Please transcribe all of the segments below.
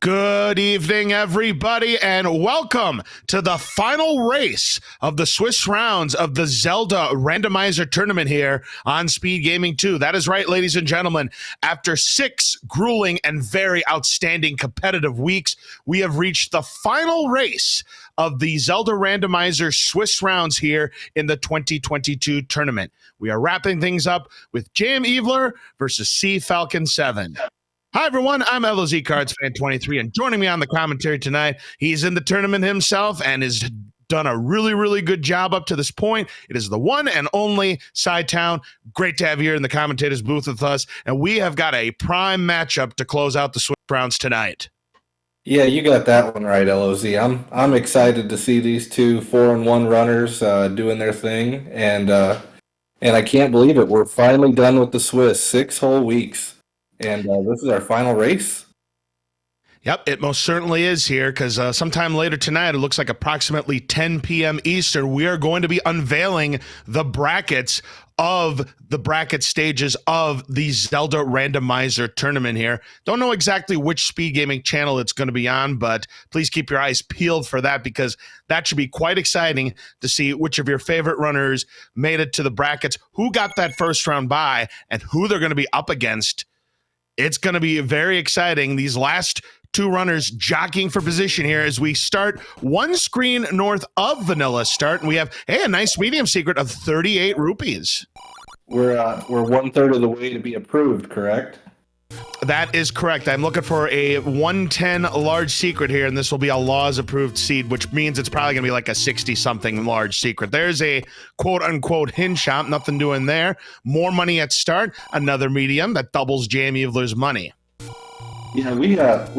Good evening, everybody, and welcome to the final race of the Swiss rounds of the Zelda Randomizer Tournament here on SpeedGaming 2. That is right, ladies and gentlemen. After 6 grueling and very outstanding competitive weeks, we have reached the final race of the Zelda Randomizer Swiss rounds here in the 2022 tournament. We are wrapping things up with jamevil versus cfalcon7. Hi, everyone. I'm LOZ Cards Fan 23, and joining me on the commentary tonight, he's in the tournament himself and has done a really, really good job up to this point. It is the one and only Sidetown. Great to have you here in the commentator's booth with us, and we have got a prime matchup to close out the Swiss rounds tonight. Yeah, you got that one right, LOZ. I'm excited to see these two 4-1 runners doing their thing, and I can't believe it. We're finally done with the Swiss. 6 whole weeks. And this is our final race? Yep, it most certainly is here because sometime later tonight, it looks like approximately 10 p.m. Eastern, we are going to be unveiling the brackets of the bracket stages of the Zelda Randomizer Tournament here. Don't know exactly which SpeedGaming channel it's going to be on, but please keep your eyes peeled for that because that should be quite exciting to see which of your favorite runners made it to the brackets, who got that first round bye, and who they're going to be up against. It's going to be very exciting. These last 2 runners jockeying for position here as we start one screen north of Vanilla start. And we have, a nice medium secret of 38 rupees. We're 1/3 of the way to be approved, correct? That is correct. I'm looking for a 110 large secret here, and this will be a laws approved seed, which means it's probably going to be like a 60-something large secret. There's a quote-unquote hinge shop, nothing doing there. More money at start, another medium that doubles jamevil's money. Yeah, we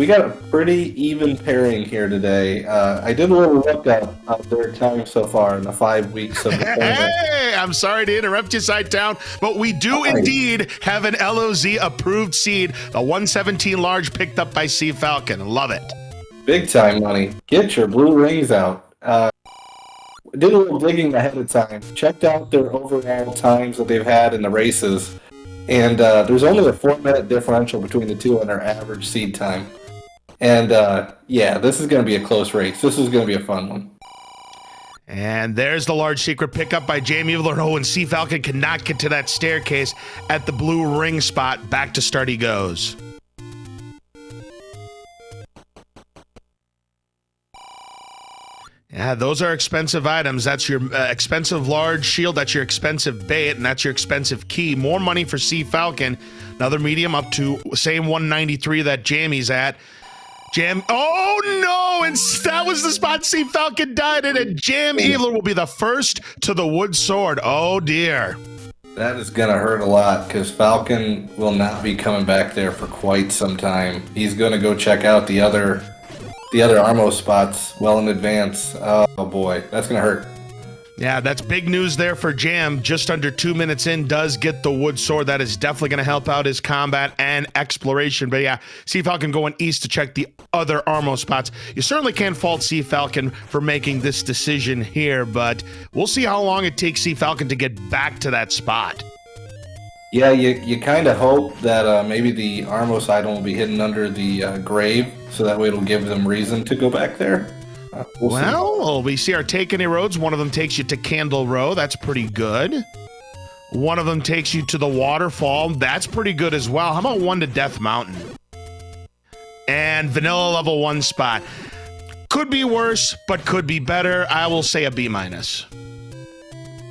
got a pretty even pairing here today. I did a little look at their time so far in the 5 weeks of the tournament. Hey, I'm sorry to interrupt you, Sidetown, but we do indeed have an LOZ approved seed, the 117 large picked up by cfalcon. Love it. Big time money. Get your blue rings out. Did a little digging ahead of time. Checked out their overall times that they've had in the races. And there's only a 4-minute differential between the two on their average seed time. And yeah, this is going to be a close race. This is going to be a fun one. And there's the large secret pickup by jamevil. Oh, and cfalcon cannot get to that staircase at the blue ring spot. Back to start he goes. Yeah, those are expensive items. That's your expensive large shield. That's your expensive bait, and that's your expensive key. More money for cfalcon. Another medium up to same 193 that Jamie's at. Oh no! And that was the spot cfalcon died in, and jamevil will be the first to the wood sword. Oh dear. That is going to hurt a lot because Falcon will not be coming back there for quite some time. He's going to go check out the other Armo spots well in advance. Oh boy, that's gonna hurt. Yeah, that's big news there for Jam. Just under 2 minutes in, does get the wood sword. That is definitely going to help out his combat and exploration. But yeah, cfalcon going east to check the other Armo spots. You certainly can't fault cfalcon for making this decision here, but we'll see how long it takes cfalcon to get back to that spot. Yeah, you kind of hope that maybe the Armos item will be hidden under the grave, so that way it'll give them reason to go back there. We see our take any roads. One of them takes you to Candle Row. That's pretty good. One of them takes you to the waterfall. That's pretty good as well. How about one to Death Mountain? And Vanilla level 1 spot. Could be worse, but could be better. I will say a B-.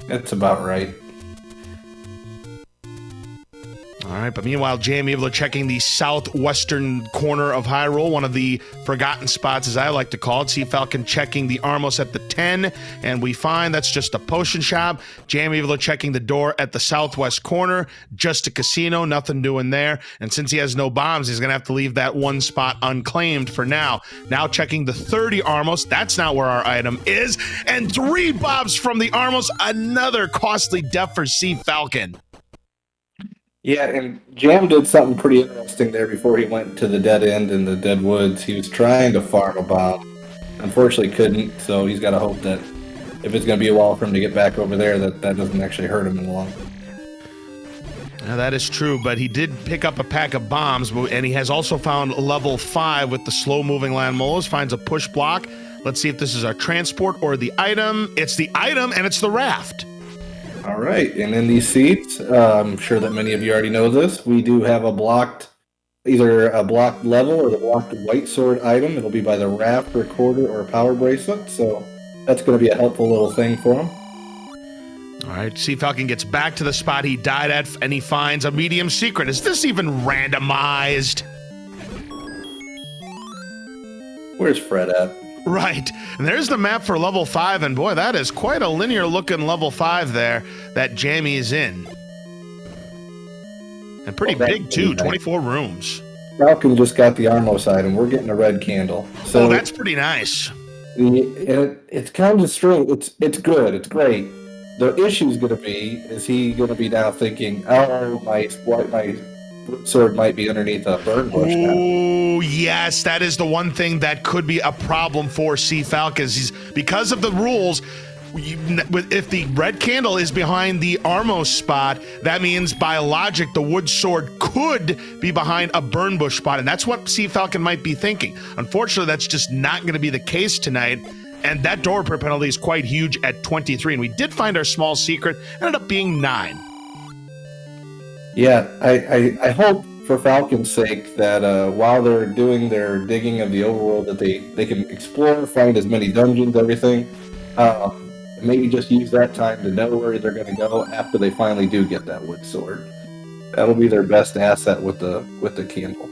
That's about right. All right, but meanwhile, jamevil checking the southwestern corner of Hyrule, one of the forgotten spots, as I like to call it. cfalcon checking the Armos at the 10, and we find that's just a potion shop. jamevil checking the door at the southwest corner, just a casino, nothing doing there. And since he has no bombs, he's going to have to leave that 1 spot unclaimed for now. Now checking the 30 Armos, that's not where our item is. And 3 bombs from the Armos, another costly death for cfalcon. Yeah, and Jam did something pretty interesting there before he went to the dead end in the dead woods. He was trying to farm a bomb. Unfortunately couldn't, so he's got to hope that if it's going to be a while for him to get back over there, that doesn't actually hurt him in the long run. Now, that is true, but he did pick up a pack of bombs, and he has also found level 5 with the slow-moving land molas, finds a push block. Let's see if this is our transport or the item. It's the item, and it's the raft. All right, and in these seats, I'm sure that many of you already know this, we do have a blocked, either a blocked level or the blocked white sword item. It'll be by the raft, recorder, or power bracelet, so that's going to be a helpful little thing for him. All right, cfalcon gets back to the spot he died at, and he finds a medium secret. Is this even randomized? Where's Fred at? Right, and there's the map for level 5, and boy, that is quite a linear-looking level 5 there that Jamie is in. And pretty big, too, 24 rooms. Falcon just got the Armos item. We're getting a red candle. So that's pretty nice. It's kind of strange. It's good. It's great. The issue is going to be, is he going to be now thinking, oh, my sword might be underneath a burn bush now. Oh, yes, that is the one thing that could be a problem for cfalcon. Because of the rules, if the red candle is behind the Armos spot, that means by logic the wood sword could be behind a burn bush spot, and that's what cfalcon might be thinking. Unfortunately, that's just not going to be the case tonight. And that door repair penalty is quite huge at 23. And we did find our small secret, ended up being 9. Yeah, I hope for Falcon's sake that while they're doing their digging of the overworld, that they can explore, find as many dungeons, everything. Maybe just use that time to know where they're going to go after they finally do get that wood sword. That'll be their best asset with the candle.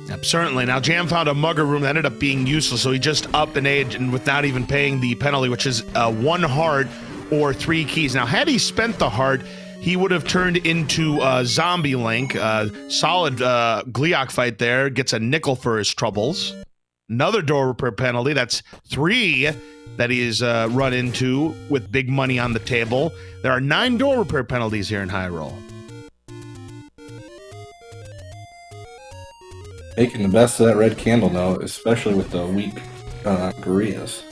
Yep, certainly. Now, Jam found a mugger room that ended up being useless, so he just upped an age and without even paying the penalty, which is 1 heart or 3 keys. Now, had he spent the heart, he would have turned into Zombie Link. Solid Gleeok fight there. Gets a nickel for his troubles. Another door repair penalty. That's 3 that he's run into with big money on the table. There are 9 door repair penalties here in Hyrule. Making the best of that red candle, though, especially with the weak gorillas.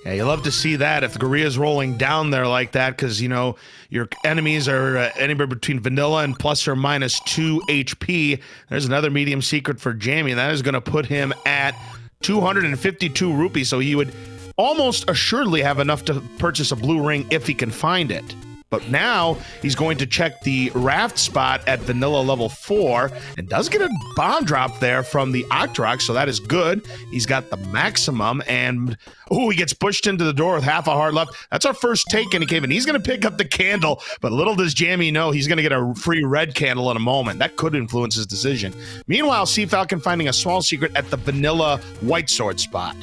Yeah, you love to see that if the gorilla's rolling down there like that, because, you know, your enemies are anywhere between vanilla and plus or minus 2 HP. There's another medium secret for Jamie, and that is going to put him at 252 rupees, so he would almost assuredly have enough to purchase a blue ring if he can find it. But now he's going to check the raft spot at vanilla level 4 and does get a bomb drop there from the Octorok, so that is good. He's got the maximum, and he gets pushed into the door with half a heart left. That's our first take in a cave, and he's going to pick up the candle, but little does Jamie know he's going to get a free red candle in a moment. That could influence his decision. Meanwhile, cfalcon finding a small secret at the vanilla white sword spot.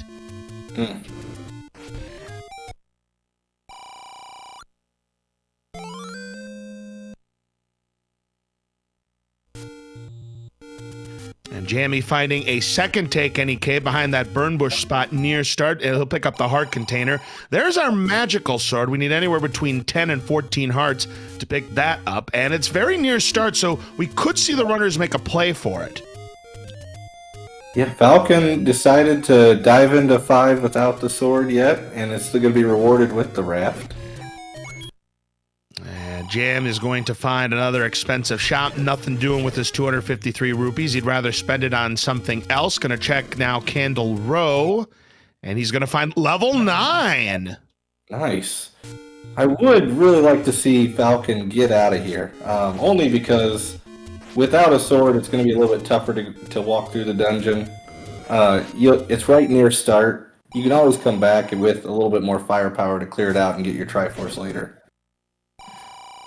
And Jamie finding a second take any cave behind that burn bush spot near start. He'll pick up the heart container. There's our magical sword. We need anywhere between 10 and 14 hearts to pick that up. And it's very near start, so we could see the runners make a play for it. Yeah, Falcon decided to dive into 5 without the sword yet, and it's still going to be rewarded with the raft. Jam is going to find another expensive shop. Nothing doing with his 253 rupees. He'd rather spend it on something else. Going to check now Candle Row, and he's going to find level 9. Nice. I would really like to see Falcon get out of here, only because without a sword, it's going to be a little bit tougher to walk through the dungeon. It's right near start. You can always come back with a little bit more firepower to clear it out and get your Triforce later.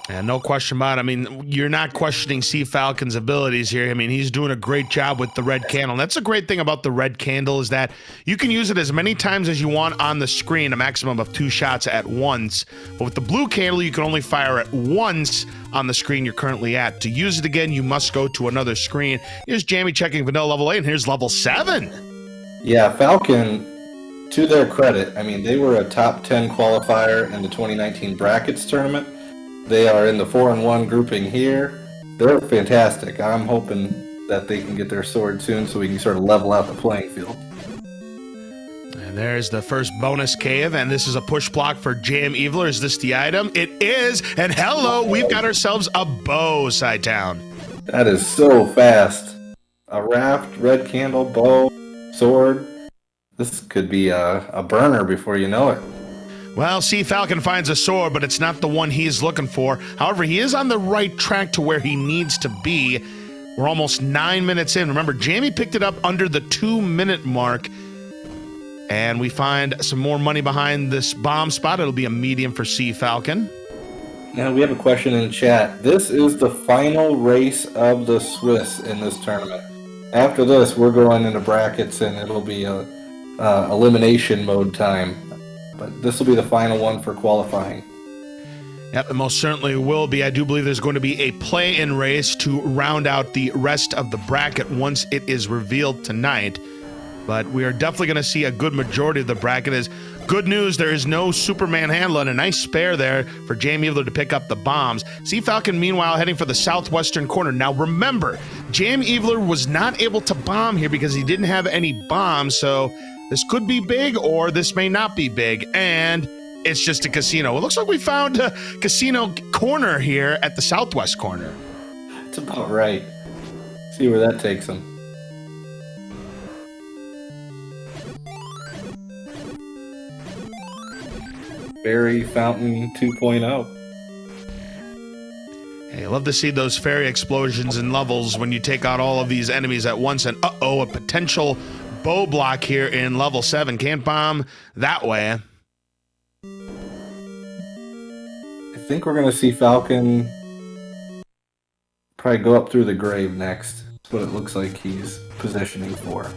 And no question about it. I mean, you're not questioning cfalcon's abilities here. I mean, he's doing a great job with the red candle. And that's a great thing about the red candle is that you can use it as many times as you want on the screen, a maximum of 2 shots at once. But with the blue candle, you can only fire it once on the screen you're currently at. To use it again, you must go to another screen. Here's Jamie checking vanilla level 8, and here's level 7. Yeah, Falcon, to their credit, I mean, they were a top 10 qualifier in the 2019 Brackets tournament. They are in the 4-1 grouping here. They're fantastic. I'm hoping that they can get their sword soon so we can sort of level out the playing field. And there's the first bonus cave, and this is a push block for jamevil. Is this the item? It is, and hello, we've got ourselves a bow, Sidetown. That is so fast. A raft, red candle, bow, sword. This could be a burner before you know it. Well, cfalcon finds a sword, but it's not the one he's looking for. However, he is on the right track to where he needs to be. We're almost 9 minutes in. Remember, Jamie picked it up under the 2-minute mark. And we find some more money behind this bomb spot. It'll be a medium for cfalcon. Now we have a question in chat. This is the final race of the Swiss in this tournament. After this, we're going into brackets, and it'll be a elimination mode time. But this will be the final one for qualifying. Yep, it most certainly will be. I do believe there's going to be a play-in race to round out the rest of the bracket once it is revealed tonight. But we are definitely going to see a good majority of the bracket. Is good news, there is no Superman handler, and a nice spare there for jamevil to pick up the bombs. cfalcon, meanwhile, heading for the southwestern corner. Now, remember, jamevil was not able to bomb here because he didn't have any bombs, so this could be big, or this may not be big, and it's just a casino. It looks like we found a casino corner here at the southwest corner. That's about right. See where that takes him. Fairy Fountain 2.0. Hey, I love to see those fairy explosions and levels when you take out all of these enemies at once, and a potential bow block here in level 7. Can't bomb that way. I think we're going to see Falcon probably go up through the grave next. That's what it looks like he's positioning for.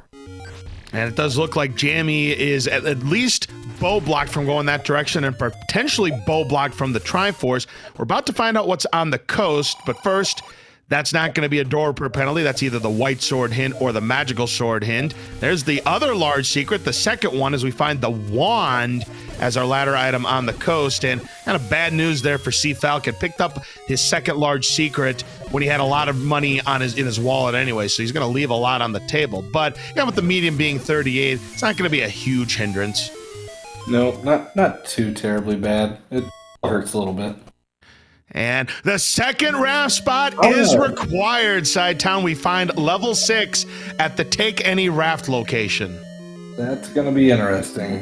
And it does look like Jamie is at least bow blocked from going that direction, and potentially bow blocked from the Triforce. We're about to find out what's on the coast, but first, that's not going to be a door per penalty. That's either the white sword hint or the magical sword hint. There's the other large secret. The second one is we find the wand as our ladder item on the coast. And kind of bad news there for cfalcon. Picked up his second large secret when he had a lot of money in his wallet anyway. So he's going to leave a lot on the table. But yeah, with the medium being 38, it's not going to be a huge hindrance. No, not too terribly bad. It hurts a little bit. And the second raft spot is required, Sidetown. We find level 6 at the Take Any Raft location. That's going to be interesting.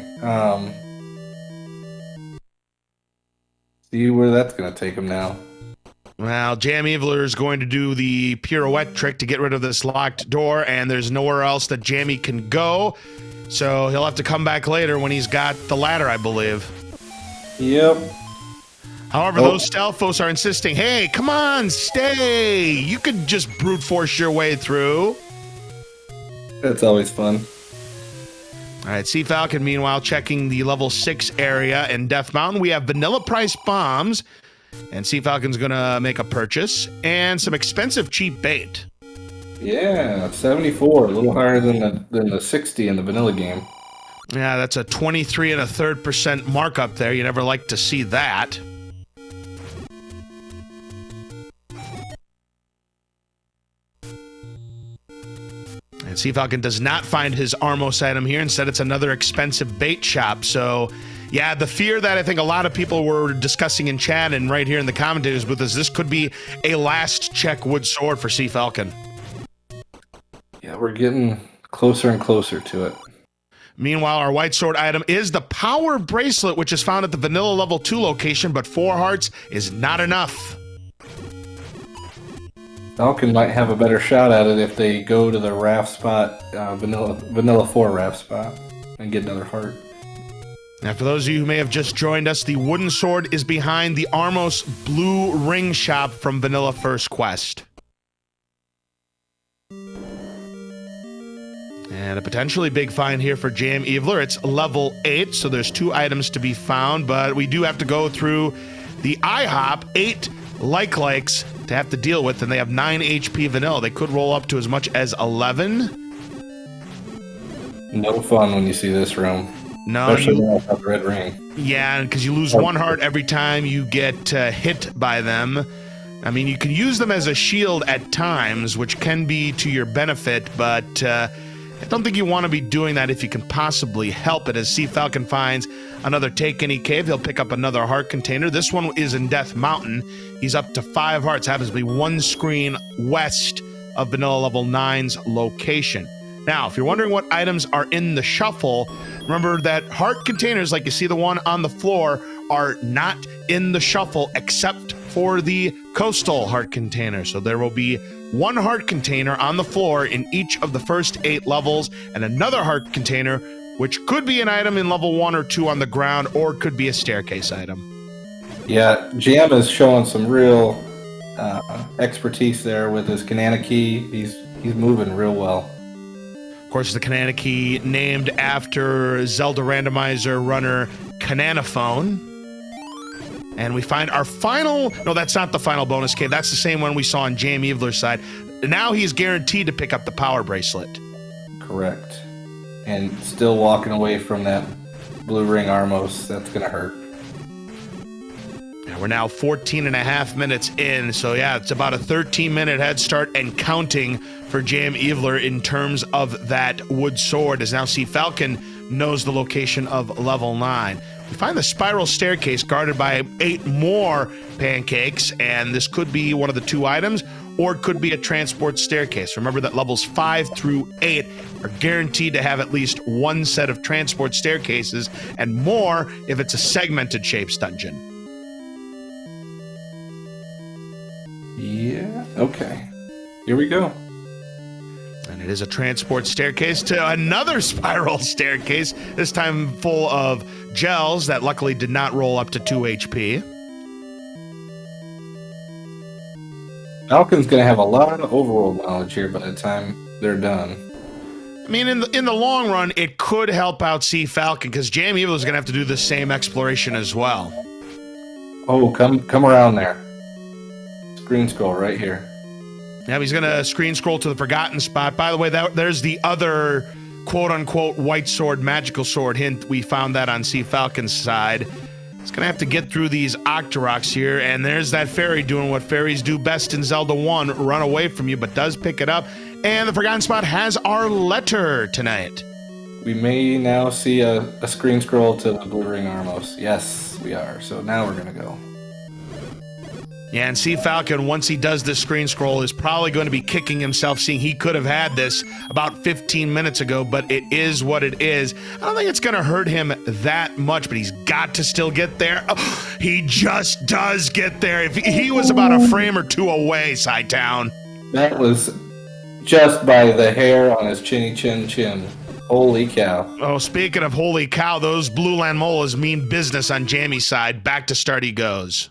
See where that's going to take him now. Well, jamevil is going to do the pirouette trick to get rid of this locked door, and there's nowhere else that Jamie can go. So he'll have to come back later when he's got the ladder, I believe. Yep. However, those Stelphos are insisting, hey, come on, stay. You could just brute force your way through. That's always fun. All right, cfalcon, meanwhile, checking the level 6 area in Death Mountain. We have vanilla price bombs, and cfalcon's going to make a purchase, and some expensive cheap bait. Yeah, 74, a little higher than the 60 in the vanilla game. Yeah, that's a 23 1/3% markup there. You never like to see that. And cfalcon does not find his Armos item here. Instead, it's another expensive bait shop. So, yeah, the fear that I think a lot of people were discussing in chat and right here in the commentators booth is this could be a last check wood sword for cfalcon. Yeah, we're getting closer and closer to it. Meanwhile, our white sword item is the power bracelet, which is found at the vanilla level 2 location, but 4 hearts is not enough. Falcon might have a better shot at it if they go to the raft spot, vanilla 4 raft spot, and get another heart. Now, for those of you who may have just joined us, the wooden sword is behind the Armos blue ring shop from Vanilla First Quest. And a potentially big find here for jamevil. It's level 8, so there's 2 items to be found, but we do have to go through the IHOP, 8 likes to have to deal with, and they have 9 HP vanilla. They could roll up to as much as 11. No fun when you see this room. No, especially when I have the red ring. Yeah, because you lose 1 heart every time you get hit by them. I mean, you can use them as a shield at times, which can be to your benefit, but I don't think you want to be doing that if you can possibly help it. As Sea Falcon finds another Take Any Cave, he'll pick up another heart container. This one is in Death Mountain. He's up to 5 hearts, happens to be one screen west of Vanilla Level 9's location. Now, if you're wondering what items are in the shuffle, remember that heart containers, like you see the one on the floor, are not in the shuffle except for the coastal heart container. So there will be one heart container on the floor in each of the first 8 levels, and another heart container, which could be an item in level 1 or 2 on the ground, or could be a staircase item. Yeah, Jam is showing some real expertise there with his Kanana key. He's moving real well. Of course, the Kanana key named after Zelda Randomizer runner Kananaphone. And we find our final... No, that's not the final bonus cave. That's the same one we saw on jamevil's side. Now he's guaranteed to pick up the power bracelet. Correct. And still walking away from that blue ring Armos. That's going to hurt. And we're now 14 and a half minutes in. So, yeah, it's about a 13-minute head start and counting for Jamevil in terms of that wood sword. As now Sea Falcon knows the location of level 9. We find the spiral staircase guarded by 8 more pancakes, and this could be one of the 2 items, or it could be a transport staircase. Remember that levels 5 through 8 are guaranteed to have at least 1 set of transport staircases, and more if it's a segmented shapes dungeon. Yeah, okay. Here we go. And it is a transport staircase to another spiral staircase, this time full of gels that luckily did not roll up to 2 HP. Falcon's going to have a lot of overworld knowledge here by the time they're done. I mean, in the long run, it could help out Sea Falcon, because Jamevil is going to have to do the same exploration as well. Oh, come around there. Screen scroll right here. Yeah, he's going to screen scroll to the forgotten spot. By the way, there's the other quote-unquote white sword, magical sword hint. We found that on Sea Falcon's side. He's going to have to get through these Octoroks here, and there's that fairy doing what fairies do best in Zelda 1, run away from you, but does pick it up. And the forgotten spot has our letter tonight. We may now see a screen scroll to the blue ring Armos. Yes, we are. So now we're going to go. Yeah, and Sea Falcon, once he does this screen scroll, is probably going to be kicking himself, seeing he could have had this about 15 minutes ago, but it is what it is. I don't think it's going to hurt him that much, but he's got to still get there. Oh, he just does get there. If he was about a frame or 2 away, Sci-Town. That was just by the hair on his chinny chin. Holy cow. Oh, speaking of holy cow, those blue Lanmolas mean business on Jammy's side. Back to start he goes.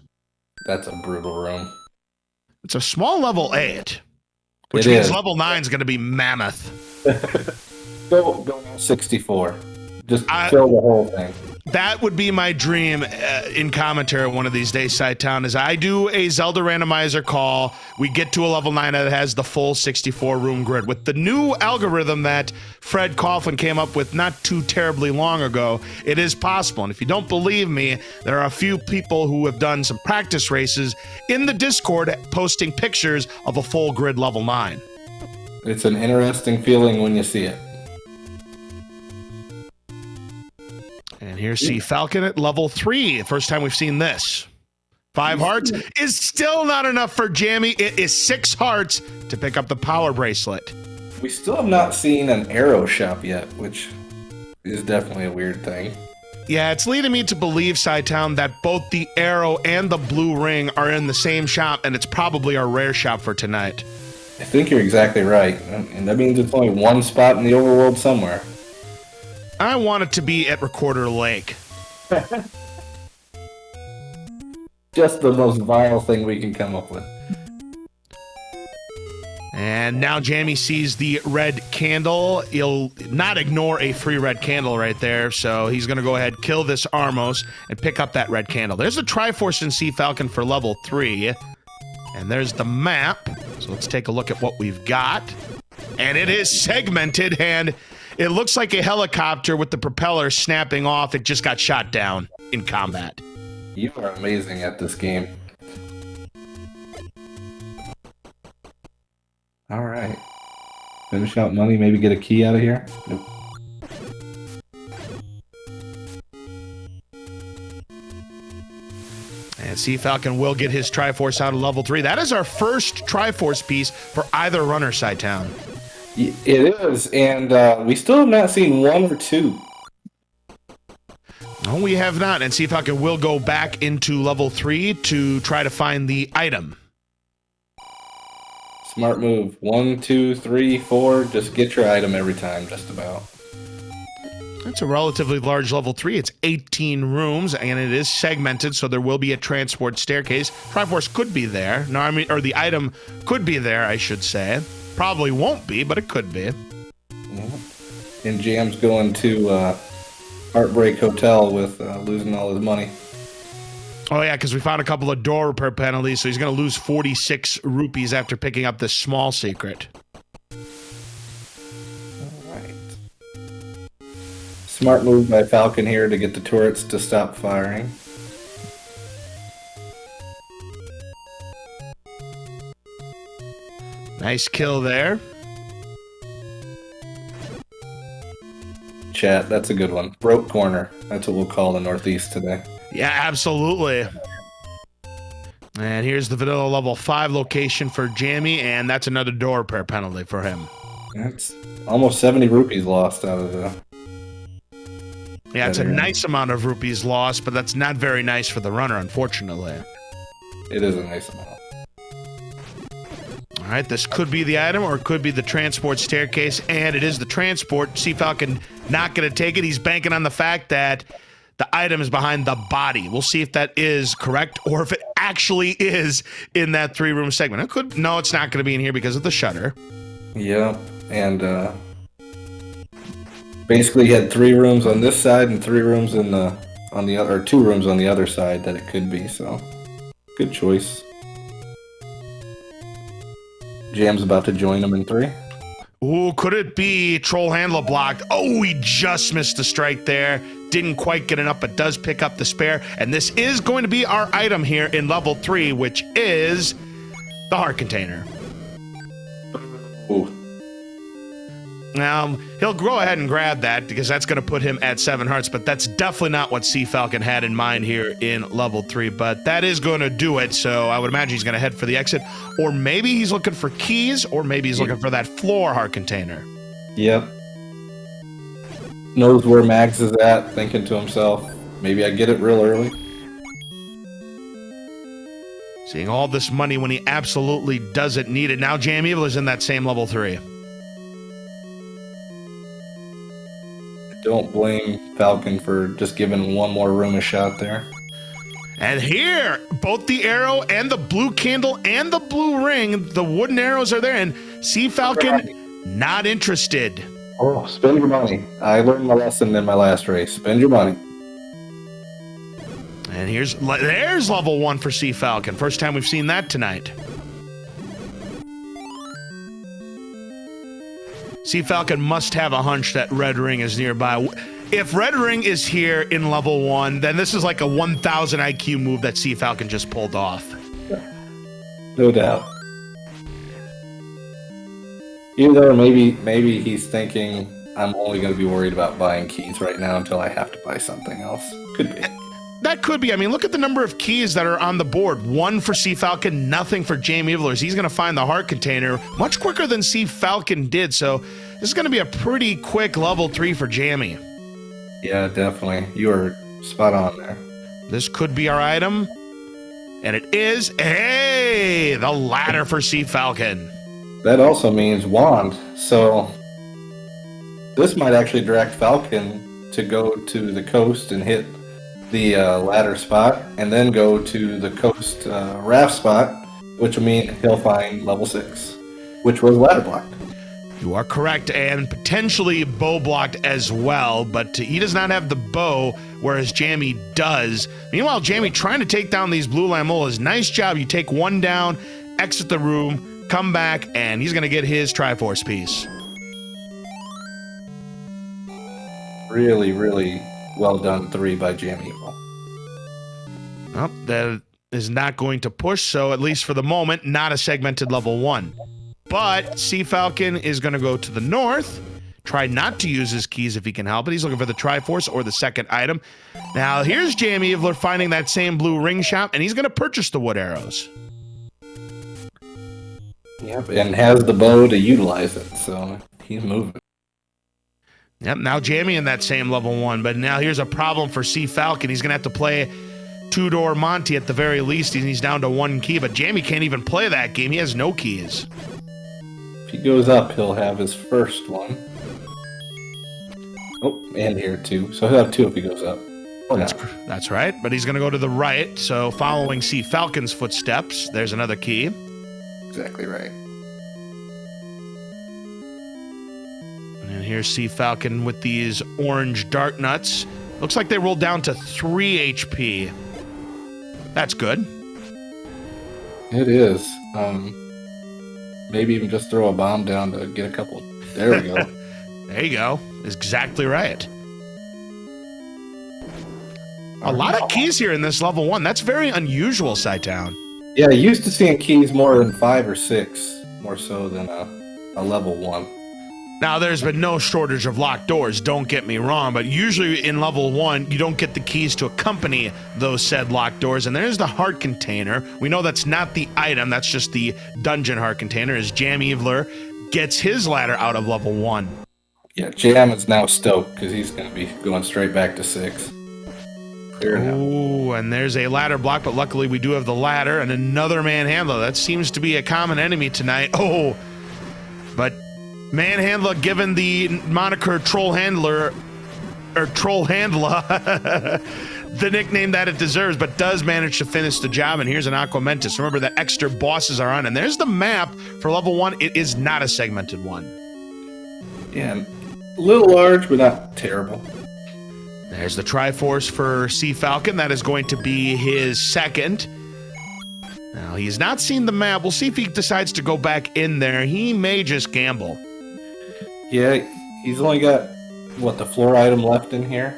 That's a brutal room. It's a small level 8, which It means is. level 9 is going to be mammoth. Go 64. Just fill the whole thing. That would be my dream in commentary one of these days, Sci-Town, is I do a Zelda randomizer call. We get to a level 9 that has the full 64 room grid. With the new algorithm that Fred Coughlin came up with not too terribly long ago, it is possible. And if you don't believe me, there are a few people who have done some practice races in the Discord posting pictures of a full grid level 9. It's an interesting feeling when you see it. And here's Sea Falcon at level 3. First time we've seen this. 5 hearts is still not enough for Jammy. It is 6 hearts to pick up the power bracelet. We still have not seen an arrow shop yet, which is definitely a weird thing. Yeah, it's leading me to believe, Sci-Town, that both the arrow and the blue ring are in the same shop, and it's probably our rare shop for tonight. I think you're exactly right. And that means it's only one spot in the overworld somewhere. I want it to be at Recorder Lake. Just the most vile thing we can come up with. And now Jammy sees the red candle. He'll not ignore a free red candle right there, so he's going to go ahead, kill this Armos, and pick up that red candle. There's the Triforce and Sea Falcon for level 3. And there's the map. So let's take a look at what we've got. And it is segmented, and it looks like a helicopter with the propeller snapping off. It just got shot down in combat. You are amazing at this game. All right. Finish out money, maybe get a key out of here. Nope. And cfalcon will get his Triforce out of level 3. That is our first Triforce piece for either runner, Sci-Town. It is, and we still have not seen 1 or 2. No, we have not. And cfalcon will go back into level 3 to try to find the item. Smart move. 1, 2, 3, 4. Just get your item every time, just about. It's a relatively large level 3. It's 18 rooms, and it is segmented, so there will be a transport staircase. Triforce could be there. No, I mean, or the item could be there, I should say. Probably won't be, but it could be. Yeah. And Jam's going to Heartbreak Hotel with losing all his money. Oh, yeah, because we found a couple of door repair penalties, so he's going to lose 46 rupees after picking up this small secret. Smart move by Falcon here to get the turrets to stop firing. Nice kill there. Chat, that's a good one. Broke corner. That's what we'll call the Northeast today. Yeah, absolutely. And here's the vanilla level 5 location for Jamie, and that's another door repair penalty for him. That's almost 70 rupees lost out of the... Yeah, it's a nice amount of rupees lost, but that's not very nice for the runner, unfortunately. It is a nice amount. All right, this could be the item, or it could be the transport staircase, and it is the transport. cfalcon not going to take it. He's banking on the fact that the item is behind the body. We'll see if that is correct, or if it actually is in that 3-room segment. It could. No, it's not going to be in here because of the shutter. Yeah, and basically he had 3 rooms on this side and 3 rooms on the other, or 2 rooms on the other side that it could be. So, good choice. Jam's about to join him in 3. Ooh, could it be Troll Handler blocked? Oh, he just missed the strike there. Didn't quite get enough, but does pick up the spare. And this is going to be our item here in level 3, which is the heart container. Ooh. Now, he'll go ahead and grab that because that's going to put him at 7 hearts, but that's definitely not what cfalcon had in mind here in level 3, but that is going to do it, so I would imagine he's going to head for the exit, or maybe he's looking for keys, or maybe he's looking for that floor heart container. Yep. Knows where Mags is at, thinking to himself, maybe I get it real early. Seeing all this money when he absolutely doesn't need it. Now jamevil is in that same level 3. Don't blame Falcon for just giving 1 more room a shot there. And here, both the arrow and the blue candle and the blue ring, the wooden arrows are there, and cfalcon not interested. Oh, spend your money. I learned my lesson in my last race. Spend your money. And there's level 1 for cfalcon. First time we've seen that tonight. cfalcon must have a hunch that red ring is nearby. If red ring is here in level 1, then this is like a 1000 IQ move that cfalcon just pulled off. No doubt. Either maybe he's thinking, I'm only going to be worried about buying keys right now until I have to buy something else. Could be. That could be. I mean, look at the number of keys that are on the board. 1 for cfalcon, nothing for jamevil. He's going to find the heart container much quicker than cfalcon did. So this is going to be a pretty quick level 3 for Jamie. Yeah, definitely. You are spot on there. This could be our item. And it is, hey, the ladder for cfalcon. That also means wand. So this might actually direct Falcon to go to the coast and hit the ladder spot, and then go to the coast raft spot, which will mean he'll find level 6, which was ladder blocked. You are correct, and potentially bow blocked as well, but he does not have the bow, whereas Jamie does. Meanwhile, Jamie trying to take down these blue lamolas. Nice job. You take 1 down, exit the room, come back, and he's going to get his Triforce piece. Really, really well done 3 by jamevil. Well, that is not going to push, so at least for the moment, not a segmented level 1. But cfalcon is going to go to the north. Try not to use his keys if he can help it. He's looking for the Triforce or the second item. Now, here's jamevil finding that same blue ring shop, and he's going to purchase the wood arrows. Yep, and has the bow to utilize it, so he's moving. Yep, now Jamie in that same level 1, but now here's a problem for cfalcon. He's going to have to play two-door Monty at the very least, and he's down to 1 key, but Jamie can't even play that game. He has no keys. If he goes up, he'll have his first one. Oh, and here too. So he'll have 2 if he goes up. Oh, That's right, but he's going to go to the right, so following cfalcon's footsteps, there's another key. Exactly right. And here's cfalcon with these orange dart nuts. Looks like they rolled down to 3 HP. That's good. It is. Maybe even just throw a bomb down to get a couple. There we go. There you go. Exactly right. A lot of keys here in this level 1. That's very unusual, Sci-Town. Yeah, used to seeing keys more than 5 or 6, more so than a level 1. Now, there's been no shortage of locked doors, don't get me wrong, but usually in level 1, you don't get the keys to accompany those said locked doors, and there's the heart container. We know that's not the item, that's just the dungeon heart container, as jamevil gets his ladder out of level 1. Yeah, Jam is now stoked, because he's going to be going straight back to 6. Ooh, and there's a ladder block, but luckily we do have the ladder, and another manhandler. That seems to be a common enemy tonight. Oh, but manhandler given the moniker troll handler, or troll handler, the nickname that it deserves, but does manage to finish the job. And here's an Aquamentus. Remember that extra bosses are on, and there's the map for level 1. It is not a segmented one. Yeah, a little large, but not terrible. There's the Triforce for cfalcon. That is going to be his second. Now, he's not seen the map. We'll see if he decides to go back in there. He may just gamble. Yeah, he's only got, what, the floor item left in here?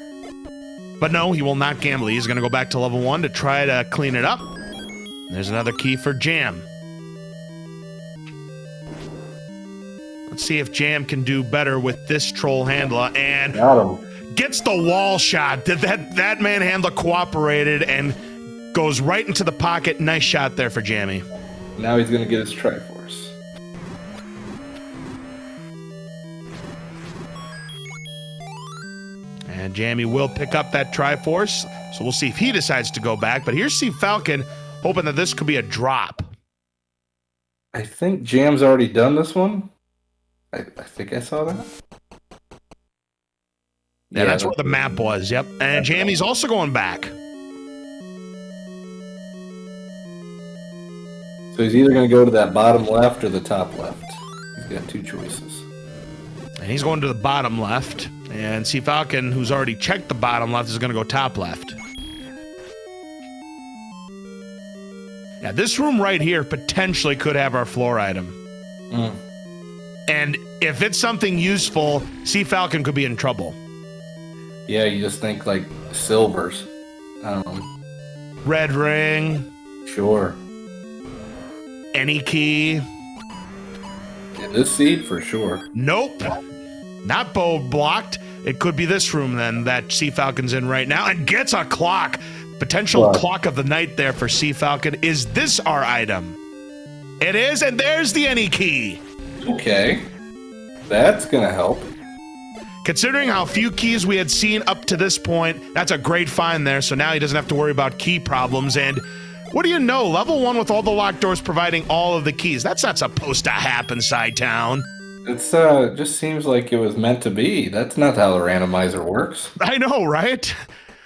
But no, he will not gamble. He's going to go back to level 1 to try to clean it up. There's another key for Jam. Let's see if Jam can do better with this troll handler. And Got him. Gets the wall shot. That manhandler cooperated and goes right into the pocket. Nice shot there for Jamie. Now he's going to get his Triforce. And Jamie will pick up that Triforce. So we'll see if he decides to go back. But here's cfalcon, hoping that this could be a drop. I think Jam's already done this one. I think I saw that. Yeah, that's where the map was, yep. And Jamie's also going back. So he's either going to go to that bottom left or the top left. He's got 2 choices. And he's going to the bottom left. And cfalcon, who's already checked the bottom left, is going to go top left. Yeah, this room right here potentially could have our floor item. And if it's something useful, cfalcon could be in trouble. Yeah, you just think like silvers. Red ring. Sure. Any key. Yeah, this seed for sure. Nope. Not bow blocked. It could be this room then that cfalcon's in right now and gets a clock. Potential clock of the night there for cfalcon. Is this our item? It is, and there's the any key. Okay. That's going to help. Considering how few keys we had seen up to this point, that's a great find there, so now he doesn't have to worry about key problems. And what do you know? Level 1 with all the locked doors providing all of the keys. That's not supposed to happen, Sci-Town. It's just seems like it was meant to be. That's not how the randomizer works. I know, right?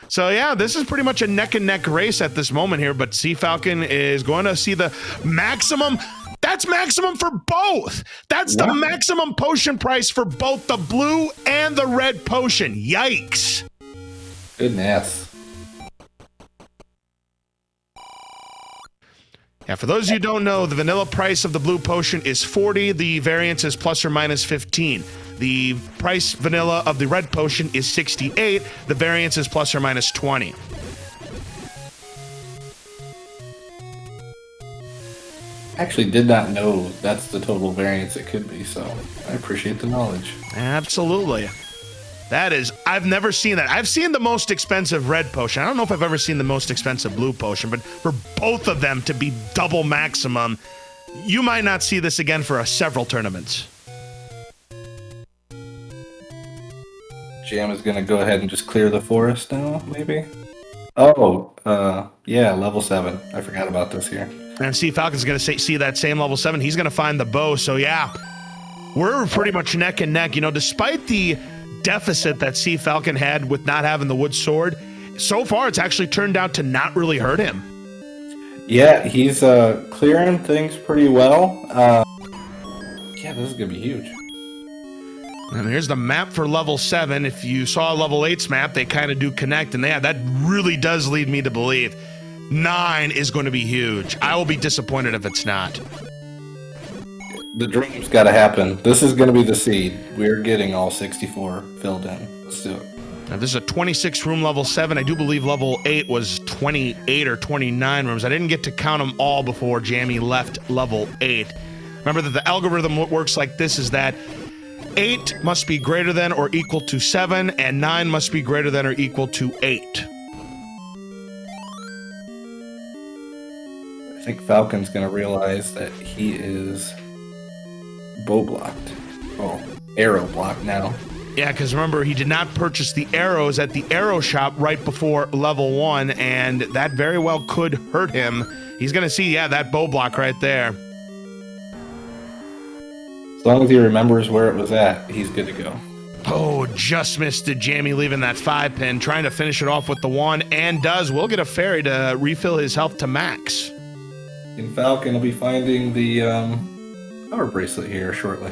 So yeah, this is pretty much a neck-and-neck race at this moment here, but cfalcon is going to see the maximum. That's maximum for both. That's the maximum potion price for both the blue and the red potion. Yikes. Goodness. Yeah, for those of you who don't know, the vanilla price of the blue potion is 40. The variance is plus or minus 15. The price vanilla of the red potion is 68. The variance is plus or minus 20. Actually did not know that's the total variance it could be, so I appreciate the knowledge. Absolutely. That is, I've never seen that. I've seen the most expensive red potion. I don't know if I've ever seen the most expensive blue potion, but for both of them to be double maximum, you might not see this again for several tournaments. Jam is gonna go ahead and just clear the forest now, maybe? Oh, yeah, level 7. I forgot about this here. And cfalcon's going to see that same level 7. He's going to find the bow. So, yeah, we're pretty much neck and neck. You know, despite the deficit that cfalcon had with not having the wood sword, so far it's actually turned out to not really hurt him. Yeah, he's clearing things pretty well. Yeah, this is going to be huge. And here's the map for level 7. If you saw level 8's map, they kind of do connect. And yeah, that really does lead me to believe 9 is going to be huge. I will be disappointed if it's not. The dream's got to happen. This is going to be the seed. We're getting all 64 filled in. Let's do it. Now, this is a 26 room level 7. I do believe level 8 was 28 or 29 rooms. I didn't get to count them all before Jamie left level 8. Remember that the algorithm works like this, is that 8 must be greater than or equal to 7, and 9 must be greater than or equal to 8. I think Falcon's going to realize that he is bow blocked. Oh, arrow blocked now. Yeah, because remember, he did not purchase the arrows at the arrow shop right before level 1, and that very well could hurt him. He's going to see, yeah, that bow block right there. As long as he remembers where it was at, he's good to go. Oh, just missed it. Jamie leaving that 5-pin, trying to finish it off with the 1, and does. We'll get a fairy to refill his health to max. And Falcon will be finding the power bracelet here shortly.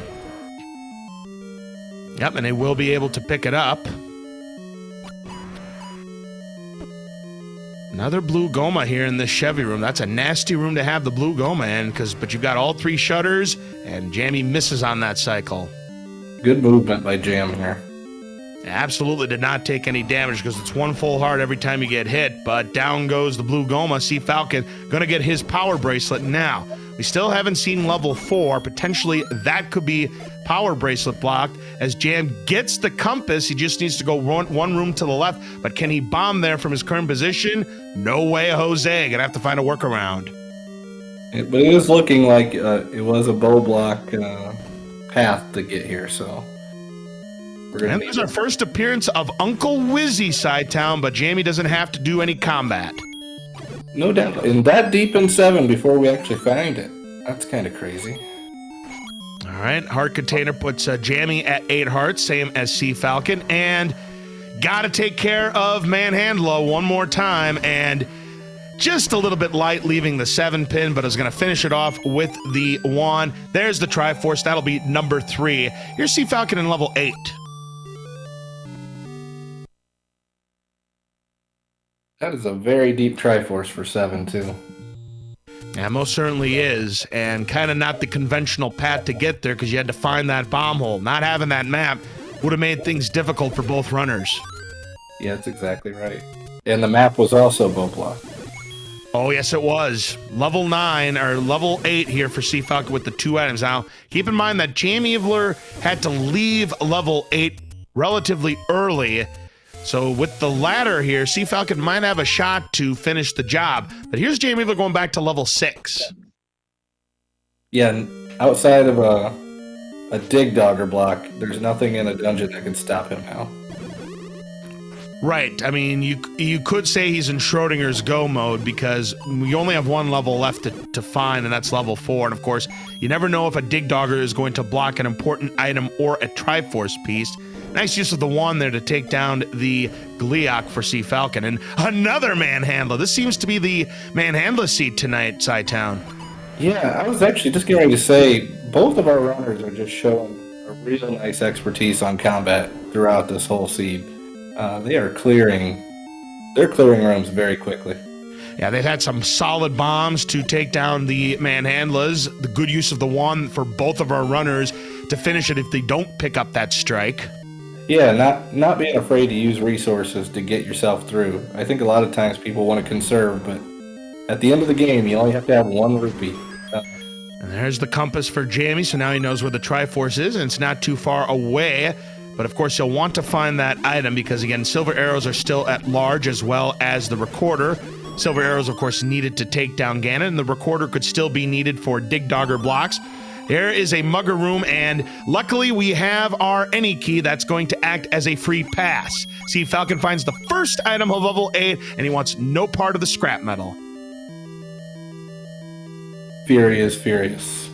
Yep, and they will be able to pick it up. Another blue Goma here in this Chevy room. That's a nasty room to have the blue Goma in, but you've got all 3 shutters, and Jamie misses on that cycle. Good movement by Jam here. Absolutely did not take any damage because it's 1 full heart every time you get hit, but down goes the blue Goma. cfalcon gonna get his power bracelet now. We still haven't seen level 4. Potentially that could be power bracelet blocked. As Jam gets the compass, he just needs to go one room to the left, but can he bomb there from his current position? No way, Jose. Gonna have to find a workaround. But it is looking like it was a bow block path to get here, so... And there's our first appearance of Uncle Wizzy Sidetown, but Jamie doesn't have to do any combat. No doubt. And that deep in 7 before we actually find it. That's kind of crazy. All right, heart container puts Jamie at 8 hearts, same as cfalcon, and gotta take care of Manhandla one more time, and just a little bit light leaving the 7-pin, but is going to finish it off with the 1. There's the Triforce. That'll be number 3. Here's cfalcon in level 8. That is a very deep Triforce for 7, too. Yeah, most certainly is, and kind of not the conventional path to get there because you had to find that bomb hole. Not having that map would have made things difficult for both runners. Yeah, that's exactly right. And the map was also bow blocked. Oh, yes, it was. Level 9, or level 8 here for cfalcon with the 2 items. Now, keep in mind that jamevil had to leave level 8 relatively early. So with the ladder here, cfalcon might have a shot to finish the job. But here's jamevil going back to level 6. Yeah, and outside of a dig dogger block, there's nothing in a dungeon that can stop him now. Right. I mean, you could say he's in Schrodinger's go mode because we only have 1 level left to find, and that's level 4. And of course, you never know if a dig dogger is going to block an important item or a Triforce piece. Nice use of the 1 there to take down the Gliok for cfalcon. And another Manhandla. This seems to be the Manhandla seat tonight, Sidetown. Yeah, I was actually just getting ready to say, both of our runners are just showing a real nice expertise on combat throughout this whole seed. They're clearing rooms very quickly. Yeah, they've had some solid bombs to take down the Manhandlas. The good use of the 1 for both of our runners to finish it if they don't pick up that strike. Yeah, not being afraid to use resources to get yourself through. I think a lot of times people want to conserve, but at the end of the game, you only have to have 1 rupee. And there's the compass for Jamie, so now he knows where the Triforce is, and it's not too far away. But of course, you'll want to find that item because, again, silver arrows are still at large as well as the recorder. Silver arrows, of course, needed to take down Ganon, and the recorder could still be needed for Dig Dogger blocks. There is a mugger room, and luckily we have our any key that's going to act as a free pass. See, Falcon finds the first item of level 8, and he wants no part of the scrap metal. Fury is furious.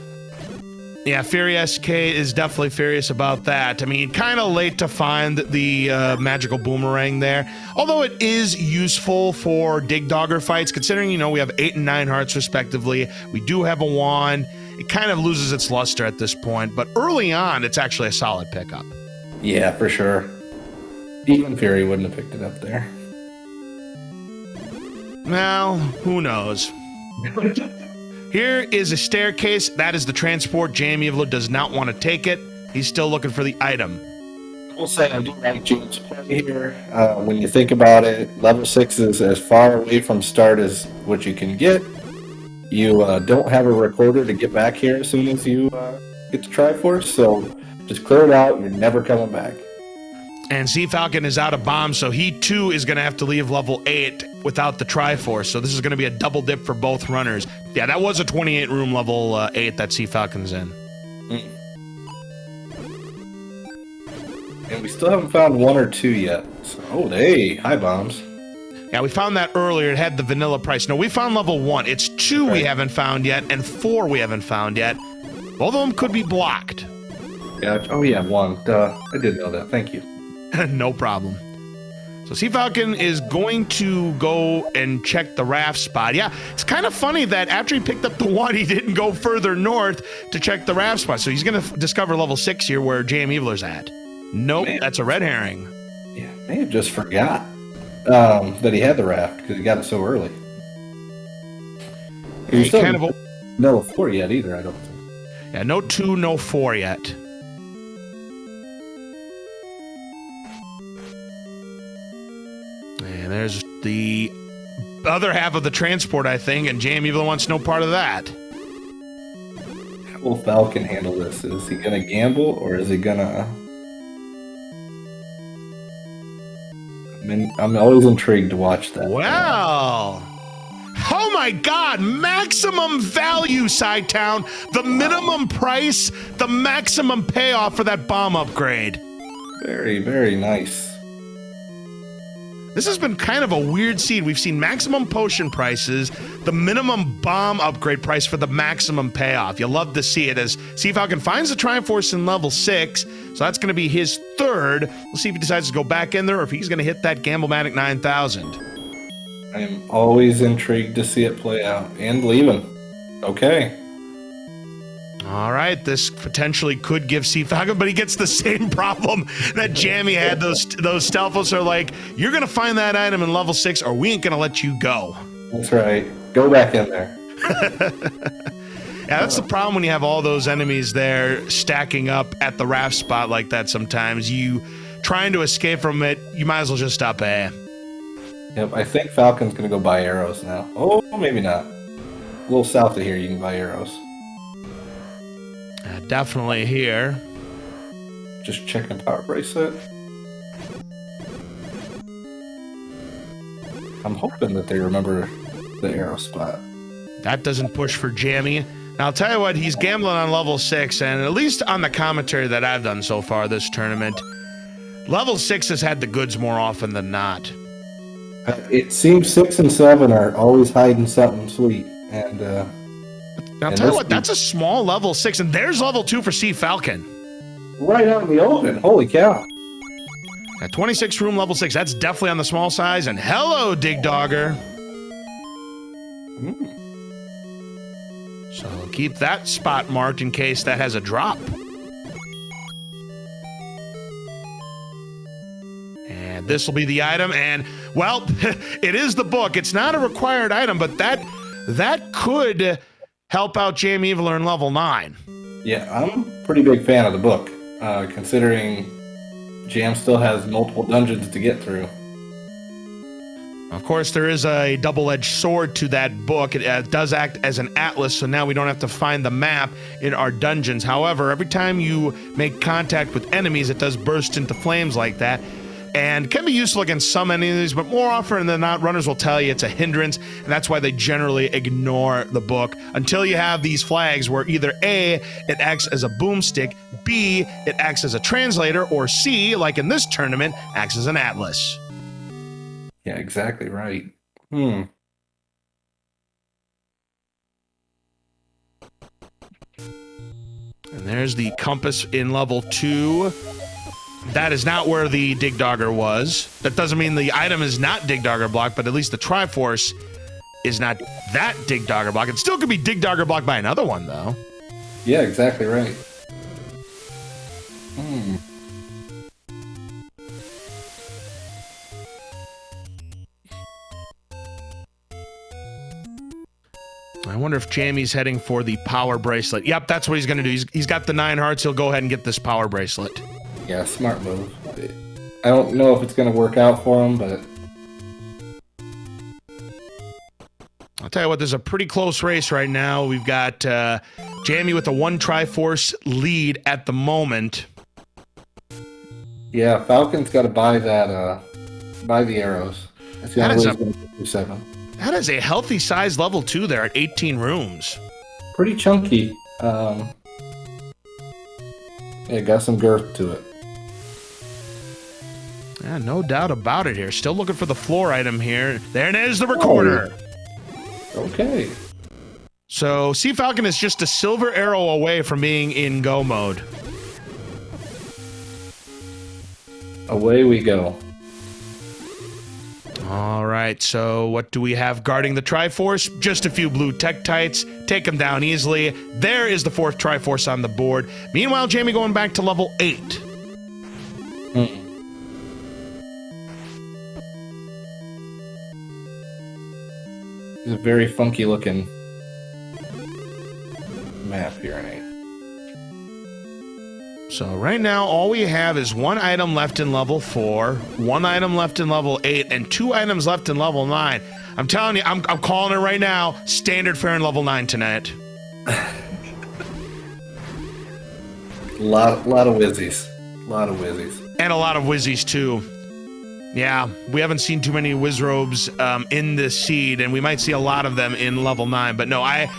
Yeah, Fury SK is definitely furious about that. I mean, kind of late to find the magical boomerang there. Although it is useful for Dig Dogger fights, considering, you know, we have 8 and 9 hearts respectively. We do have a wand. It kind of loses its luster at this point, but early on, it's actually a solid pickup. Yeah, for sure. Even Fury wouldn't have picked it up there. Well, who knows? Here is a staircase. That is the transport. jamevil does not want to take it. He's still looking for the item. We'll say I do like James' play here. When you think about it, level 6 is as far away from start as what you can get. You don't have a recorder to get back here as soon as you get to Triforce, so just clear it out. You're never coming back. And cfalcon is out of bombs, so he too is going to have to leave level 8 without the Triforce. So this is going to be a double dip for both runners. Yeah, that was a 28 room level 8 that cfalcon's in. And we still haven't found 1 or 2 yet. So, oh, hey, hi bombs. Yeah, we found that earlier. It had the vanilla price. No, we found level 1. It's 2 we haven't found yet, and 4 we haven't found yet. Both of them could be blocked. Yeah. Oh yeah, 1. Duh. I did know that. Thank you. No problem. So cfalcon is going to go and check the raft spot. Yeah, it's kind of funny that after he picked up the 1, he didn't go further north to check the raft spot. So he's going to discover level 6 here where jamevil's at. Nope, that's a red herring. Yeah, may have just forgot that he had the raft because he got it so early. He's still kind of no 4 yet either, I don't think. Yeah, no 2, no 4 yet. And there's the other half of the transport, I think, and jamevil wants no part of that. How will Falcon handle this? Is he going to gamble, or is he going to... I'm always intrigued to watch that. Wow. Oh my God, maximum value, Sidetown. The minimum price, the maximum payoff for that bomb upgrade. Very, very nice. This has been kind of a weird seed. We've seen maximum potion prices, the minimum bomb upgrade price for the maximum payoff. You love to see it as cfalcon finds the Triforce in level 6, so that's going to be his 3rd. We'll see if he decides to go back in there or if he's going to hit that Gamblematic 9000. I am always intrigued to see it play out. And leaving. Okay. All right, this potentially could give cfalcon, but he gets the same problem that Jammy had. Those Stelphos are like, you're going to find that item in level 6 or we ain't going to let you go. That's right. Go back in there. Yeah, that's the problem when you have all those enemies there stacking up at the raft spot like that sometimes. You trying to escape from it, you might as well just stop A. Yep, I think Falcon's going to go buy arrows now. Oh, maybe not. A little south of here you can buy arrows. Definitely here. Just checking power bracelet. I'm hoping that they remember the arrow spot. That doesn't push for Jammy. Now, I'll tell you what, he's gambling on level 6, and at least on the commentary that I've done so far this tournament, level 6 has had the goods more often than not. It seems 6 and 7 are always hiding something sweet, and now, I'll tell you what, that's a small level 6, and there's level 2 for cfalcon. Right out in the open. Holy cow. At 26 room level 6, that's definitely on the small size, and hello, Dig Dogger. So keep that spot marked in case that has a drop. And this will be the item, and, well, it is the book. It's not a required item, but that could help out jamevil in level 9. Yeah, I'm a pretty big fan of the book, considering Jam still has multiple dungeons to get through. Of course, there is a double-edged sword to that book. It does act as an atlas, so now we don't have to find the map in our dungeons. However, every time you make contact with enemies, it does burst into flames like that, and can be useful against some enemies, but more often than not, runners will tell you it's a hindrance, and that's why they generally ignore the book until you have these flags where either A, it acts as a boomstick, B, it acts as a translator, or C, like in this tournament, acts as an atlas. Yeah, exactly right. And there's the compass in level 2. That is not where the Dig Dogger was. That doesn't mean the item is not Dig Dogger block, but at least the Triforce is not that Dig Dogger block. It still could be Dig Dogger blocked by another one, though. Yeah, exactly right. I wonder if Jamie's heading for the power bracelet. Yep, that's what he's going to do. He's got the 9 hearts. He'll go ahead and get this power bracelet. Yeah, smart move. I don't know if it's going to work out for him, but... I'll tell you what, there's a pretty close race right now. We've got Jamie with a 1 Triforce lead at the moment. Yeah, Falcon's got to buy that, buy the arrows. That's the only way he's going to get through 7. That is a healthy size level 2 there at 18 rooms. Pretty chunky. Yeah, got some girth to it. Yeah, no doubt about it here. Still looking for the floor item here. There it is, the recorder. Oh. Okay. So, Sea Falcon is just a silver arrow away from being in go mode. Away we go. All right, so what do we have guarding the Triforce? Just a few blue Tektites. Take them down easily. There is the 4th Triforce on the board. Meanwhile, Jamie going back to level 8. It's a very funky looking map here in 8. So right now, all we have is 1 item left in level 4, 1 item left in level 8, and 2 items left in level 9. I'm telling you, I'm calling it right now. Standard fare in level 9 tonight. lot of whizzies. And a lot of whizzies, too. Yeah, we haven't seen too many Wizrobes in this seed, and we might see a lot of them in level 9. But no, I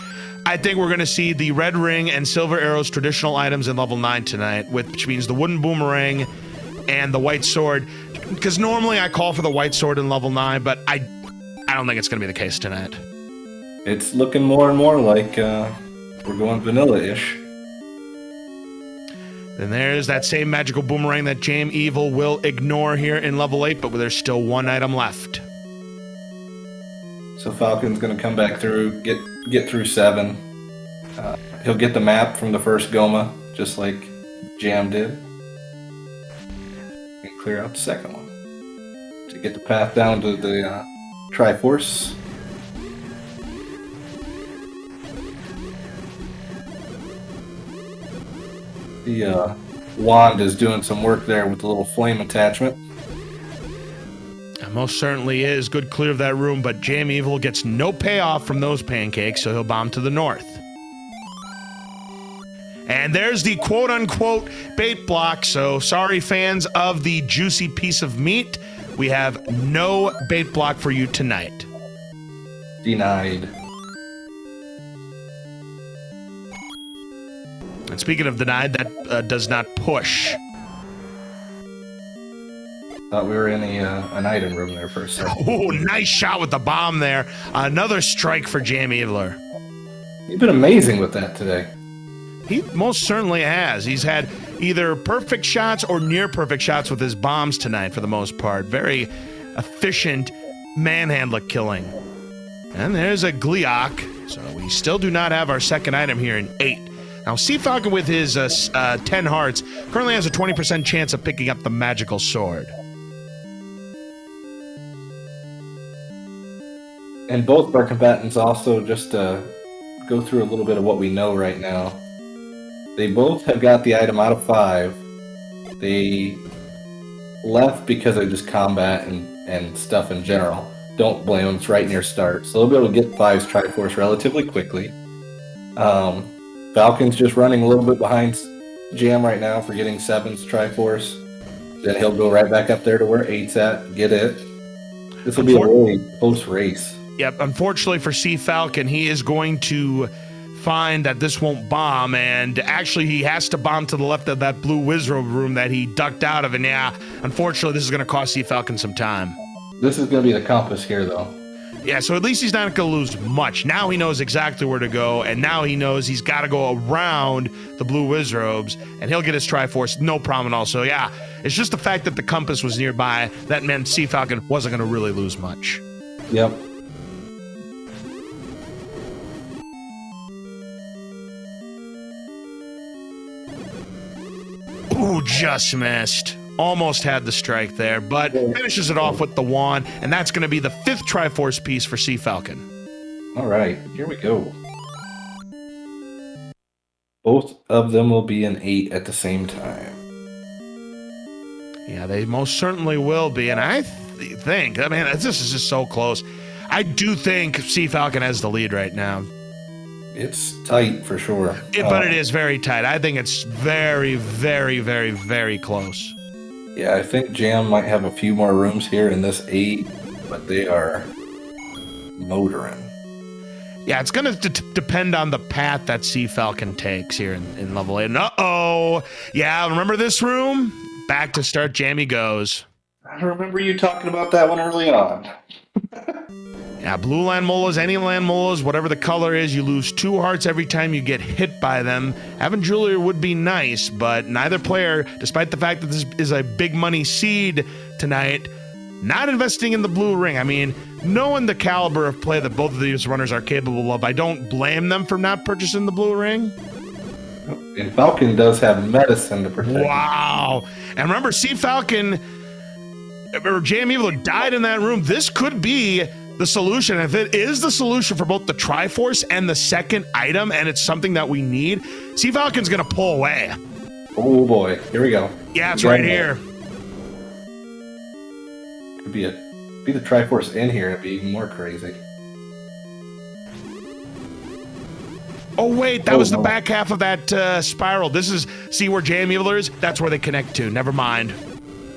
think we're going to see the Red Ring and Silver Arrows traditional items in level 9 tonight, which means the Wooden Boomerang and the White Sword. Because normally I call for the White Sword in level 9, but I don't think it's going to be the case tonight. It's looking more and more like we're going vanilla-ish. And there's that same magical boomerang that jamevil will ignore here in level 8, but there's still 1 item left. So Falcon's going to come back through, get through 7. He'll get the map from the first Goma, just like Jam did. And clear out the second one. To get the path down to the Triforce. The wand is doing some work there with the little flame attachment. Most certainly is. Good clear of that room, but jamevil gets no payoff from those pancakes, so he'll bomb to the north. And there's the quote-unquote bait block, so sorry fans of the juicy piece of meat, we have no bait block for you tonight. Denied. And speaking of denied, that does not push. Thought we were in an item room there for a second. Oh, nice shot with the bomb there. Another strike for jameviler. You've been amazing with that today. He most certainly has. He's had either perfect shots or near perfect shots with his bombs tonight for the most part. Very efficient manhandler killing. And there's a Gleeok. So we still do not have our second item here in 8. Now, Sea Falcon with his 10 hearts currently has a 20% chance of picking up the magical sword. And both of our combatants also, just to go through a little bit of what we know right now, they both have got the item out of 5. They left because of just combat and stuff in general. don't blame them. It's right near start. So they'll be able to get 5's Triforce relatively quickly. Falcon's just running a little bit behind Jam right now for getting 7's Triforce. Then he'll go right back up there to where 8's at, get it. This will be a really close race. Yep, unfortunately for cfalcon, he is going to find that this won't bomb, and actually he has to bomb to the left of that blue wizard room that he ducked out of, and yeah, unfortunately this is going to cost cfalcon some time. This is going to be the compass here, though. Yeah, so at least he's not going to lose much. Now he knows exactly where to go, and now he knows he's got to go around the blue wizrobes, and he'll get his Triforce, no problem at all. So yeah, it's just the fact that the compass was nearby that meant cfalcon wasn't going to really lose much. Yep. Ooh, just missed. Almost had the strike there, but finishes it off with the wand, and that's going to be the 5th Triforce piece for cfalcon. All right, here we go. Both of them will be an 8 at the same time. Yeah, they most certainly will be, and I think, I mean, this is just so close. I do think cfalcon has the lead right now. It's tight for sure. But it is very tight. I think it's very, very, very, very close. Yeah, I think Jam might have a few more rooms here in this 8, but they are motoring. Yeah, it's going to depend on the path that cfalcon takes here in level 8. And uh-oh! Yeah, remember this room? Back to start Jammy goes. I remember you talking about that one early on. Yeah, blue land molas, any land molas, whatever the color is, you lose 2 hearts every time you get hit by them. Having Jeweler would be nice, but neither player, despite the fact that this is a big money seed tonight, not investing in the blue ring. I mean, knowing the caliber of play that both of these runners are capable of, I don't blame them for not purchasing the blue ring. And Falcon does have medicine to protect. Wow. And remember, cfalcon, or jamevil died in that room. This could be the solution. If it is the solution for both the Triforce and the second item, and it's something that we need, cfalcon's gonna pull away. Oh boy, here we go. Yeah, it's right here. Could be the Triforce in here. It'd be even more crazy. Oh wait, that was the back half of that spiral. This is, see where jamevil is? That's where they connect to. Never mind.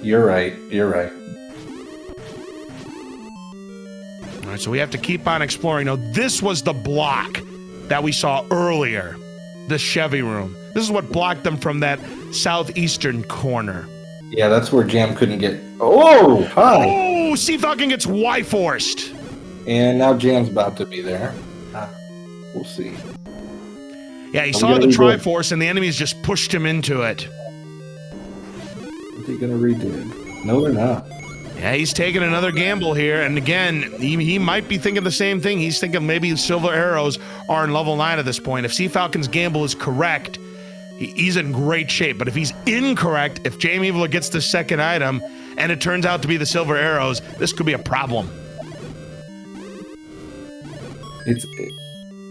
You're right. You're right. All right, so we have to keep on exploring. Now, this was the block that we saw earlier, the Chevy room. This is what blocked them from that southeastern corner. Yeah, that's where Jam couldn't get. Oh, hi. Oh, cfalcon gets Y-forced. And now Jam's about to be there. We'll see. Yeah, he saw the Triforce, and the enemies just pushed him into it. Is he gonna redo? No, they're not. Yeah, he's taking another gamble here, and again, he might be thinking the same thing. He's thinking maybe silver arrows are in level 9 at this point. If cfalcon's gamble is correct, he's in great shape. But if he's incorrect, if jamevil gets the second item, and it turns out to be the silver arrows, this could be a problem.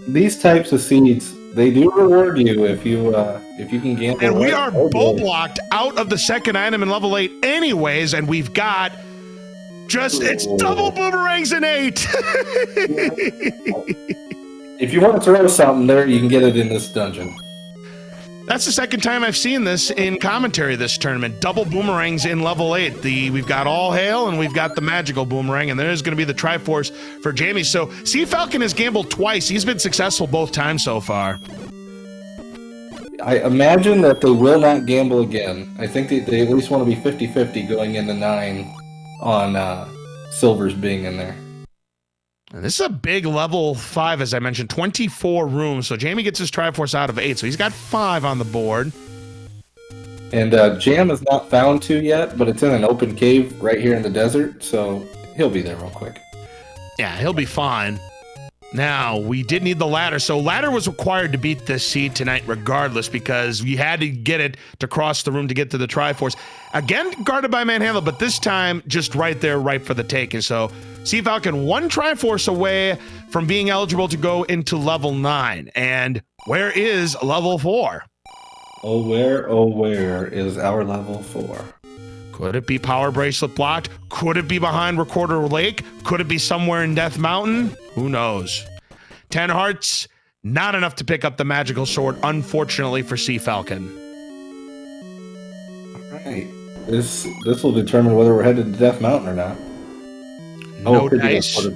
These types of seeds, they do reward you if you can gamble. And we are bow blocked out of the second item in level 8 anyways, and we've got it's double boomerangs in 8. If you want to throw something there, you can get it in this dungeon. That's the second time I've seen this in commentary this tournament. Double boomerangs in level 8. We've got all hail and we've got the magical boomerang, and there's going to be the Triforce for Jamie. So cfalcon has gambled twice. He's been successful both times so far. I imagine that they will not gamble again. I think they at least want to be 50-50 going into 9 on silvers being in there. And this is a big level 5, as I mentioned, 24 rooms. So Jamie gets his Triforce out of 8, so he's got 5 on the board. And Jam is not found 2 yet, but it's in an open cave right here in the desert, so he'll be there real quick. Yeah, he'll be fine. Now, we did need the ladder. So ladder was required to beat this seed tonight regardless, because you had to get it to cross the room to get to the Triforce. Again, guarded by Manhandle, but this time just right there, right for the taking. So cfalcon 1 Triforce away from being eligible to go into level 9. And where is level 4? Oh, where is our level 4? Could it be Power Bracelet blocked? Could it be behind Recorder Lake? Could it be somewhere in Death Mountain? Who knows? 10 hearts, not enough to pick up the magical sword, unfortunately for cfalcon. All right. This will determine whether we're headed to Death Mountain or not. No dice.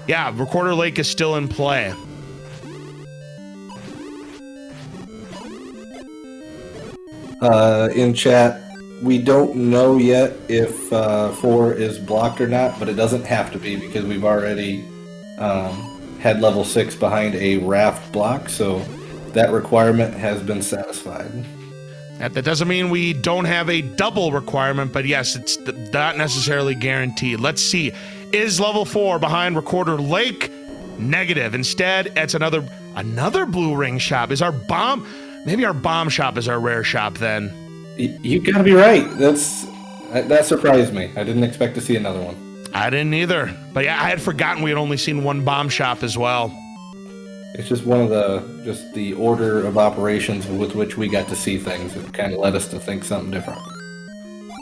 Yeah, Recorder Lake is still in play. In chat, we don't know yet if 4 is blocked or not, but it doesn't have to be because we've already had level 6 behind a raft block, so that requirement has been satisfied. That doesn't mean we don't have a double requirement, but yes, it's not necessarily guaranteed. Let's see. Is level 4 behind Recorder Lake? Negative. Instead, it's another blue ring shop. Is our bomb... Maybe our bomb shop is our rare shop then. You gotta be right. That surprised me. I didn't expect to see another one. I didn't either. But yeah, I had forgotten we had only seen one bomb shop as well. It's just one of the order of operations with which we got to see things. It kind of led us to think something different.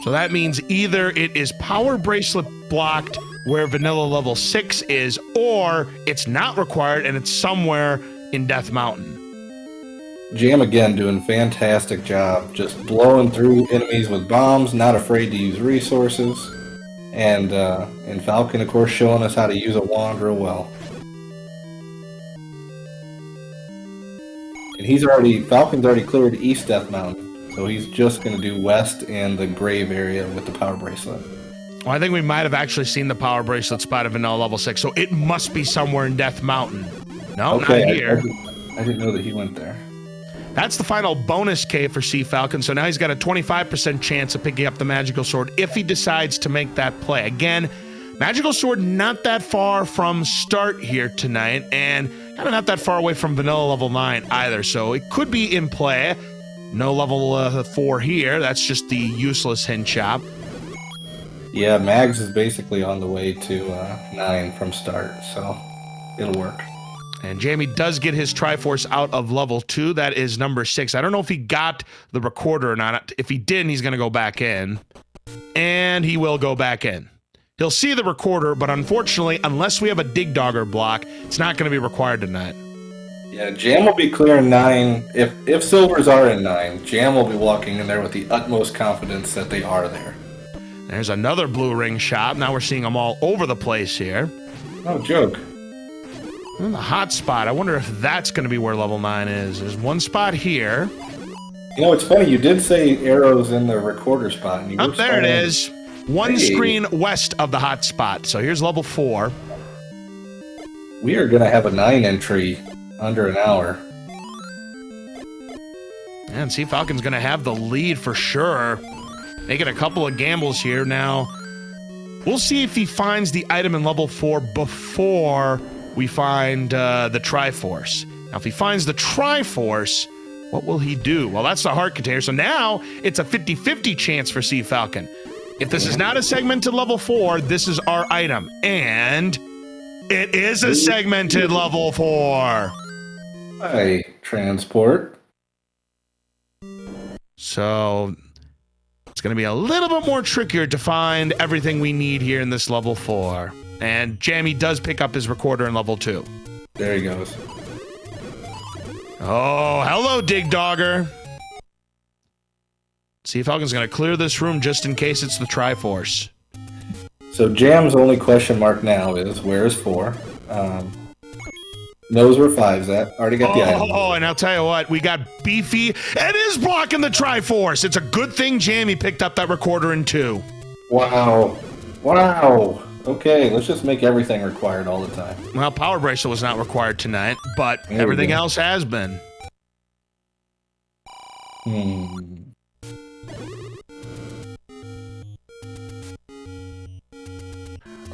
So that means either it is Power Bracelet blocked where Vanilla level 6 is, or it's not required and it's somewhere in Death Mountain. Jam again doing fantastic job, just blowing through enemies with bombs, not afraid to use resources, and Falcon, of course, showing us how to use a wand real well. And Falcon's already cleared East Death Mountain, so he's just going to do West and the Grave area with the Power Bracelet. Well, I think we might have actually seen the Power Bracelet spot of Vanilla level 6, so it must be somewhere in Death Mountain. No, okay, not here. I didn't know that he went there. That's the final bonus K for cfalcon, so now he's got a 25% chance of picking up the magical sword if he decides to make that play. Again, magical sword not that far from start here tonight, and kind of not that far away from vanilla level 9 either, so it could be in play. No level 4 here, that's just the useless hint shop. Yeah, Mags is basically on the way to 9 from start, so it'll work. And Jamie does get his Triforce out of level 2. That is number 6. I don't know if he got the recorder or not. If he didn't, he's going to go back in. And he will go back in. He'll see the recorder, but unfortunately, unless we have a Dig Dogger block, it's not going to be required tonight. Yeah, Jam will be clear in 9. If Silvers are in 9, Jam will be walking in there with the utmost confidence that they are there. There's another blue ring shop. Now we're seeing them all over the place here. No joke. The hot spot. I wonder if that's going to be where level 9 is. There's one spot here. You know, it's funny. You did say arrows in the recorder spot. And Up there it is. One screen west of the hot spot. So here's level 4. We are going to have a 9 entry under an hour. And cfalcon's going to have the lead for sure. Making a couple of gambles here. Now, we'll see if he finds the item in level 4 before we find the Triforce. Now, if he finds the Triforce, what will he do? Well, that's the heart container. So now it's a 50-50 chance for cfalcon. If this is not a segmented level 4, this is our item. And it is a segmented level 4. Hi, transport. So it's going to be a little bit more trickier to find everything we need here in this level 4. And Jamie does pick up his recorder in level 2. There he goes. Oh, hello, Dig Dogger. cfalcon's going to clear this room just in case it's the Triforce. So Jam's only question mark now is, where's 4? Knows where 5's at. Already got the item. Oh, and I'll tell you what, we got Beefy. It is blocking the Triforce. It's a good thing Jamie picked up that recorder in 2. Wow. Wow. Okay, let's just make everything required all the time. Well, Power Bracelet was not required tonight, but everything else has been.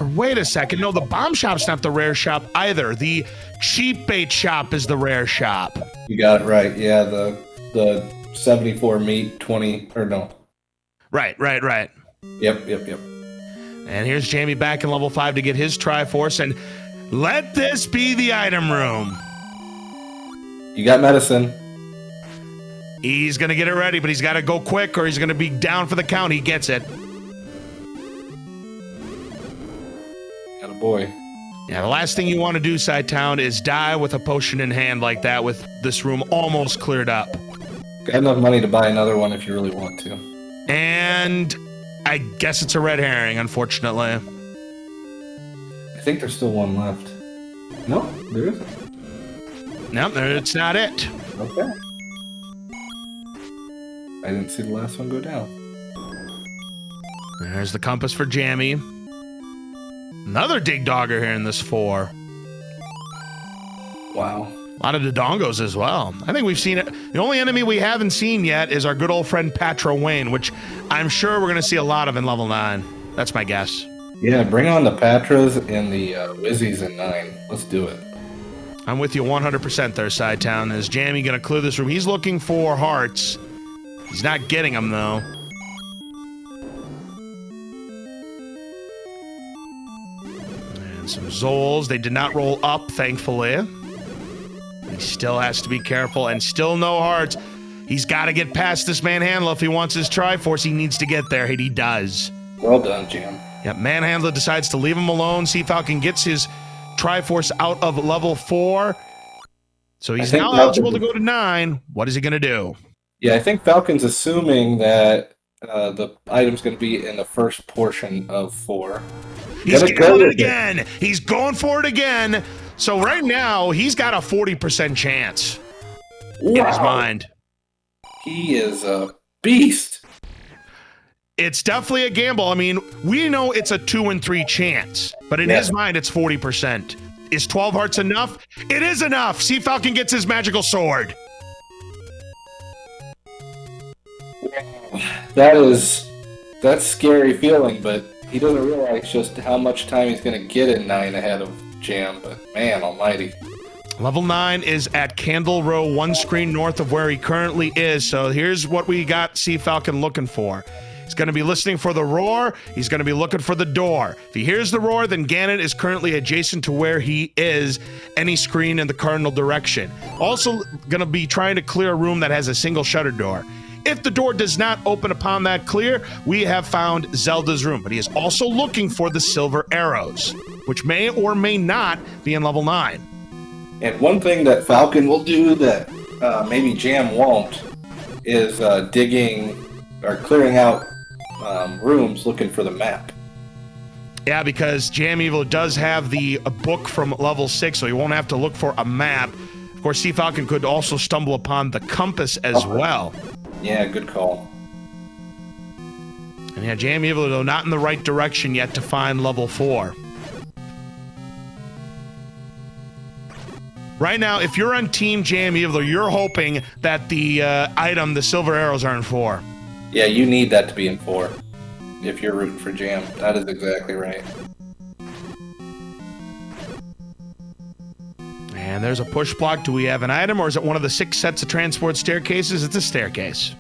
Or wait a second, no, the bomb shop's not the rare shop either. The cheap bait shop is the rare shop. You got it right. Yeah, the 74 meat 20 or no. Right. Yep. And here's Jamie back in level 5 to get his Triforce, and let this be the item room. You got medicine. He's going to get it ready, but he's got to go quick or he's going to be down for the count. He gets it. Attaboy. Yeah, the last thing you want to do, Side-Town, is die with a potion in hand like that with this room almost cleared up. Got enough money to buy another one if you really want to. And I guess it's a red herring, unfortunately. I think there's still one left. No, there isn't. No, it's not it. Okay. I didn't see the last one go down. There's the compass for Jammy. Another dig dogger here in this 4. Wow. A lot of Dodongos as well. I think we've seen it. The only enemy we haven't seen yet is our good old friend Patra Wayne, which I'm sure we're going to see a lot of in level 9. That's my guess. Yeah, bring on the Patras and the Wizzies in 9. Let's do it. I'm with you 100% there, Side-Town. Is Jammy going to clear this room? He's looking for hearts. He's not getting them, though. And some Zols. They did not roll up, thankfully. He still has to be careful, and still no hearts. He's got to get past this Manhandler if he wants his Triforce. He needs to get there, and he does. Well done, Jam. Yep, Manhandler decides to leave him alone. cfalcon gets his Triforce out of level 4. So he's now eligible to go to 9. What is he going to do? Yeah, I think Falcon's assuming that the item's going to be in the first portion of 4. He's going it again. He's going for it again. So right now, he's got a 40% chance in his mind. He is a beast. It's definitely a gamble. I mean, we know it's a 2 in 3 chance, but in his mind, it's 40%. Is 12 hearts enough? It is enough. cfalcon gets his magical sword. That's scary feeling, but he doesn't realize just how much time he's going to get in 9 ahead of Jam, but man almighty. Level 9 is at Candle Row, 1 screen north of where he currently is. So here's what we got cfalcon looking for. He's going to be listening for the roar. He's going to be looking for the door. If he hears the roar, then Ganon is currently adjacent to where he is, any screen in the cardinal direction. Also going to be trying to clear a room that has a single shutter door. If the door does not open upon that clear, we have found Zelda's room. But he is also looking for the silver arrows, which may or may not be in level 9. And one thing that Falcon will do that maybe Jam won't is digging or clearing out rooms looking for the map. Yeah, because jamevil does have a book from level 6, so he won't have to look for a map. Of course, cfalcon could also stumble upon the compass as well. Yeah, good call. And yeah, jamevil, though, not in the right direction yet to find level 4. Right now, if you're on Team jamevil, you're hoping that the item, the silver arrows, are in 4. Yeah, you need that to be in 4 if you're rooting for Jam. That is exactly right. And there's a push block. Do we have an item, or is it one of the 6 sets of transport staircases? It's a staircase.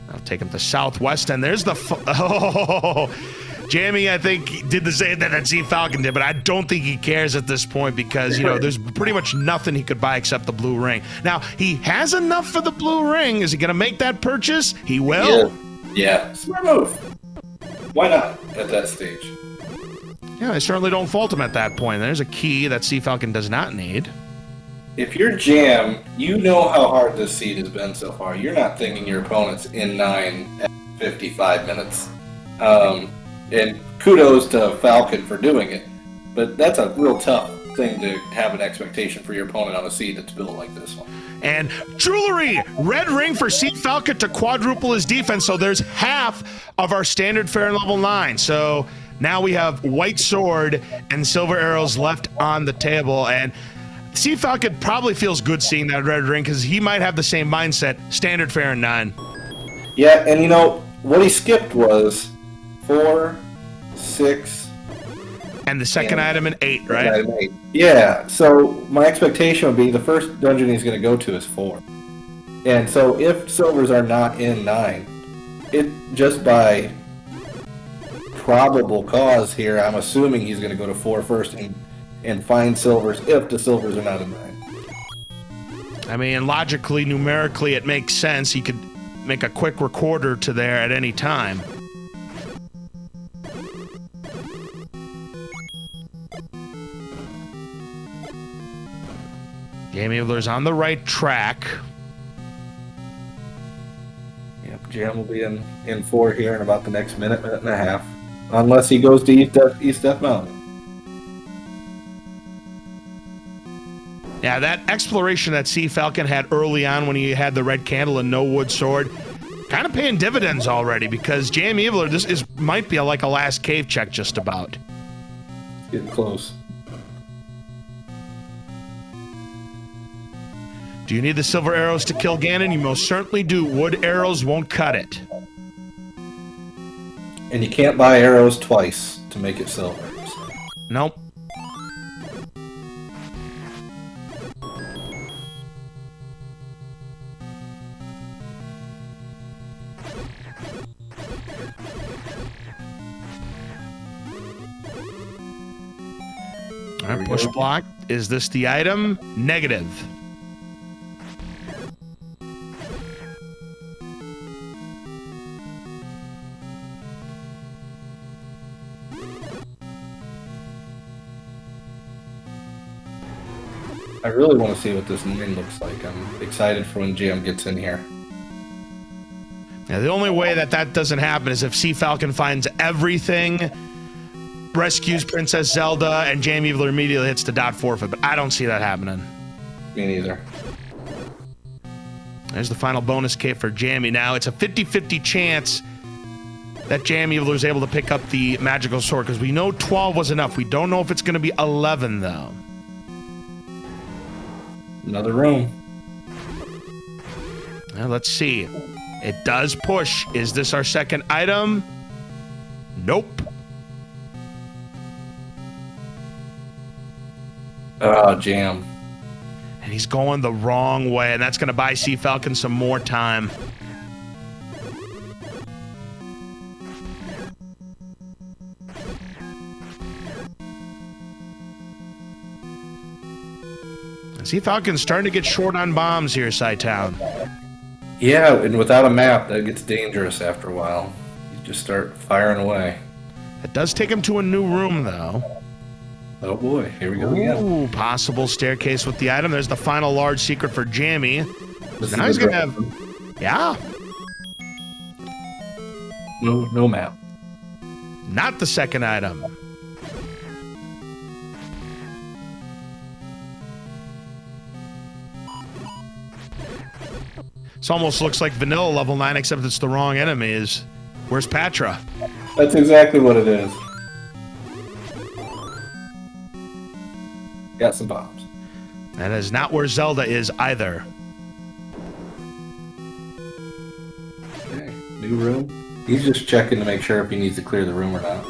I'll take him to southwest, and there's the... Jammy, I think, did the same that cfalcon did, but I don't think he cares at this point because, you know, there's pretty much nothing he could buy except the blue ring. Now, he has enough for the blue ring. Is he going to make that purchase? He will. Yeah. Smart move. Why not at that stage? Yeah, I certainly don't fault him at that point. There's a key that cfalcon does not need. If you're Jam, you know how hard this seed has been so far. You're not thinking your opponent's in 9 at 55 minutes. And kudos to Falcon for doing it. But that's a real tough thing to have an expectation for your opponent on a seed that's built like this one. And jewelry! Red ring for cfalcon to quadruple his defense, so there's half of our standard fare in level 9. So now we have white sword and silver arrows left on the table, and cfalcon probably feels good seeing that red ring because he might have the same mindset, standard fare in 9. Yeah, and you know, what he skipped was 4, 6, and the second item in 8, right? 8. Yeah, so my expectation would be the first dungeon he's going to go to is 4. And so if silvers are not in 9, it just by probable cause here, I'm assuming he's going to go to 4 first and find silvers if the silvers are not in 9. I mean, logically, numerically, it makes sense. He could make a quick recorder to there at any time. Jameville's on the right track. Yep, Jam will be in 4 here in about the next minute and a half. Unless he goes to East Death Mountain. Yeah, that exploration that cfalcon had early on when he had the red candle and no wood sword, kind of paying dividends already, because jamevil, this might be like a last cave check just about. It's getting close. Do you need the silver arrows to kill Ganon? You most certainly do. Wood arrows won't cut it. And you can't buy arrows twice to make it silver. So. Nope. All right, push block. Is this the item? Negative. I really want to see what this mine looks like. I'm excited for when Jam gets in here. Yeah, the only way that doesn't happen is if cfalcon finds everything, rescues Princess Zelda, and jamevil immediately hits the dot forfeit, but I don't see that happening. Me neither. There's the final bonus cape for Jammy. Now, it's a 50-50 chance that jamevil is able to pick up the magical sword, because we know 12 was enough. We don't know if it's going to be 11, though. Another room. Now, let's see. It does push. Is this our second item? Nope. Oh, Jam. And he's going the wrong way, and that's going to buy cfalcon some more time. cfalcon's starting to get short on bombs here, Sci-Town. Yeah, and without a map, that gets dangerous after a while. You just start firing away. It does take him to a new room, though. Oh boy, here we go again. Ooh, possible staircase with the item. There's the final large secret for Jammy. Now he's gonna have... Yeah. No map. Not the second item. This almost looks like vanilla level 9, except it's the wrong enemies. Where's Patra? That's exactly what it is. Got some bombs. That is not where Zelda is either. Okay, new room. He's just checking to make sure if he needs to clear the room or not.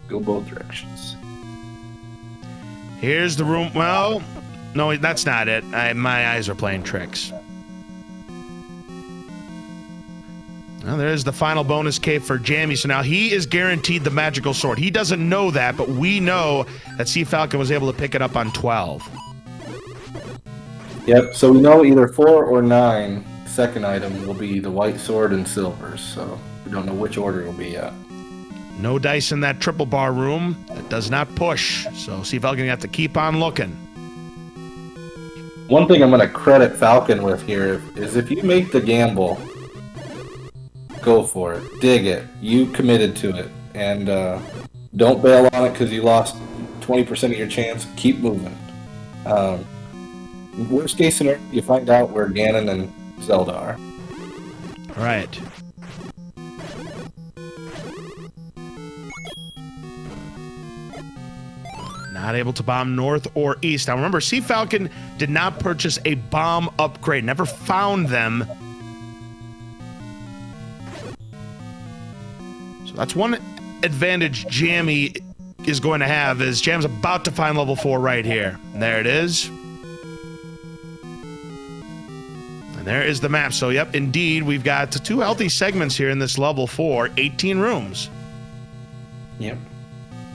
Go both directions. Here's the room. Well, no, that's not it. My eyes are playing tricks. Well, there's the final bonus cape for Jammy. So now he is guaranteed the magical sword. He doesn't know that, but we know that cfalcon was able to pick it up on 12. Yep, so we know either 4 or 9, second item will be the white sword and silvers, so we don't know which order it'll be yet. No dice in that triple bar room. That does not push. So cfalcon have to keep on looking. One thing I'm going to credit Falcon with here is if you make the gamble, go for it. Dig it. You committed to it. And don't bail on it because you lost 20% of your chance. Keep moving. Worst case scenario, you find out where Ganon and Zelda are. All right. Not able to bomb north or east. Now remember, cfalcon did not purchase a bomb upgrade. Never found them. So that's one advantage Jammy is going to have, is Jam's about to find level 4 right here. And there it is. And there is the map. So yep, indeed, we've got 2 healthy segments here in this level 4, 18 rooms. Yep.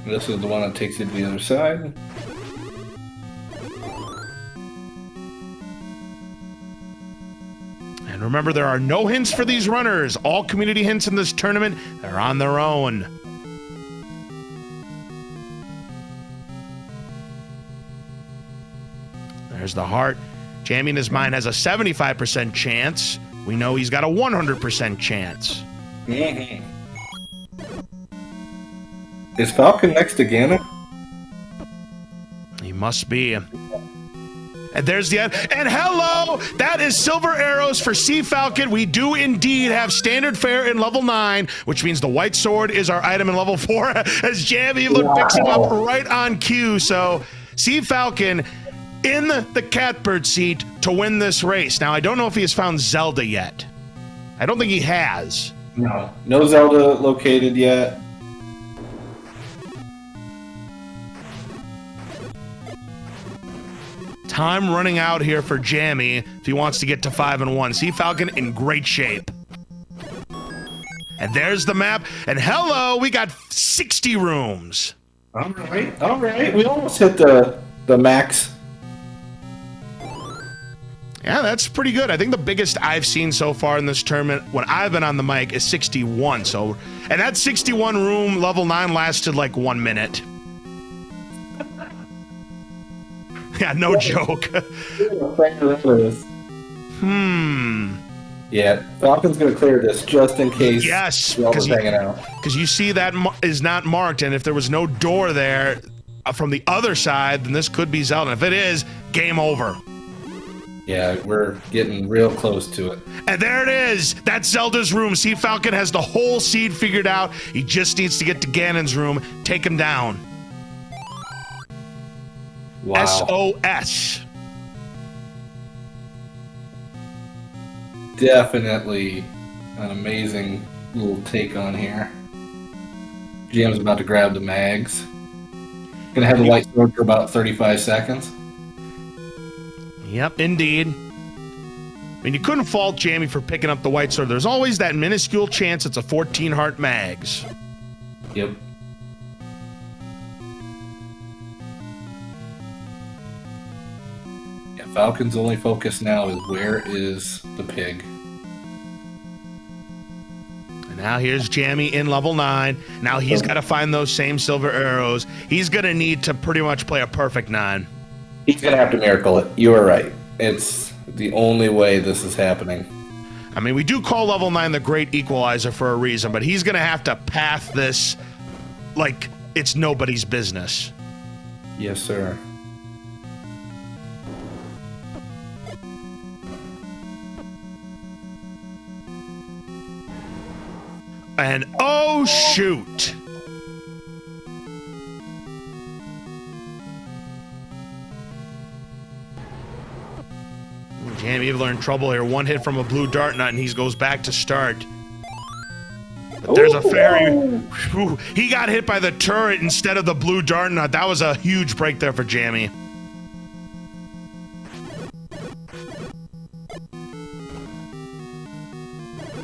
This is the one that takes you to the other side. And remember, there are no hints for these runners. All community hints in this tournament, they're on their own. There's the heart. Jamie in his mind has a 75% chance. We know he's got a 100% chance. Mm-hmm. Is Falcon next to Ganon? He must be. And there's the end. And hello! That is silver arrows for Sea Falcon. We do indeed have standard fare in level 9, which means the white sword is our item in level 4, as jamevil picks him up right on cue. So, Sea Falcon in the catbird seat to win this race. Now, I don't know if he has found Zelda yet. I don't think he has. No. No Zelda located yet. Time running out here for Jammy if he wants to get to 5-1. Sea Falcon in great shape. And there's the map. And hello, we got 60 rooms. All right. We almost hit the max. Yeah, that's pretty good. I think the biggest I've seen so far in this tournament when I've been on the mic is 61. So, and that 61 room level 9 lasted like 1 minute. Yeah, no joke. Yeah, Falcon's gonna clear this just in case. Yes, hanging out. Because you see that is not marked, and if there was no door there from the other side, then this could be Zelda. If it is, game over. Yeah, we're getting real close to it. And there it is. That's Zelda's room. Sea Falcon has the whole seed figured out. He just needs to get to Ganon's room, take him down. Wow. SOS. Definitely an amazing little take on here. GM's about to grab the mags. Gonna have the white sword for about 35 seconds. Yep, indeed. I mean, you couldn't fault Jamie for picking up the white sword. There's always that minuscule chance it's a 14 heart mags. Yep. Yeah, Falcon's only focus now is where is the pig? And now here's Jamie in level 9. Now he's got to find those same silver arrows. He's going to need to pretty much play a perfect 9. He's gonna have to miracle it. You are right. It's the only way this is happening. I mean, we do call level 9 the great equalizer for a reason, but he's gonna have to path this like it's nobody's business. Yes, sir. And oh shoot! Jamevil in trouble here. One hit from a blue dart nut, and he goes back to start. But there's a fairy. Whew, he got hit by the turret instead of the blue dart nut. That was a huge break there for Jamie.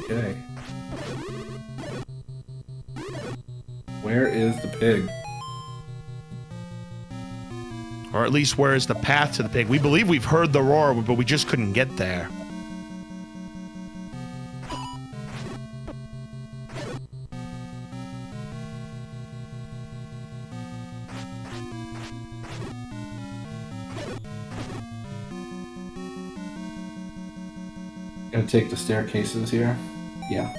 Okay. Where is the pig? Or at least where is the path to the pig? We believe we've heard the roar, but we just couldn't get there. Gonna take the staircases here. Yeah.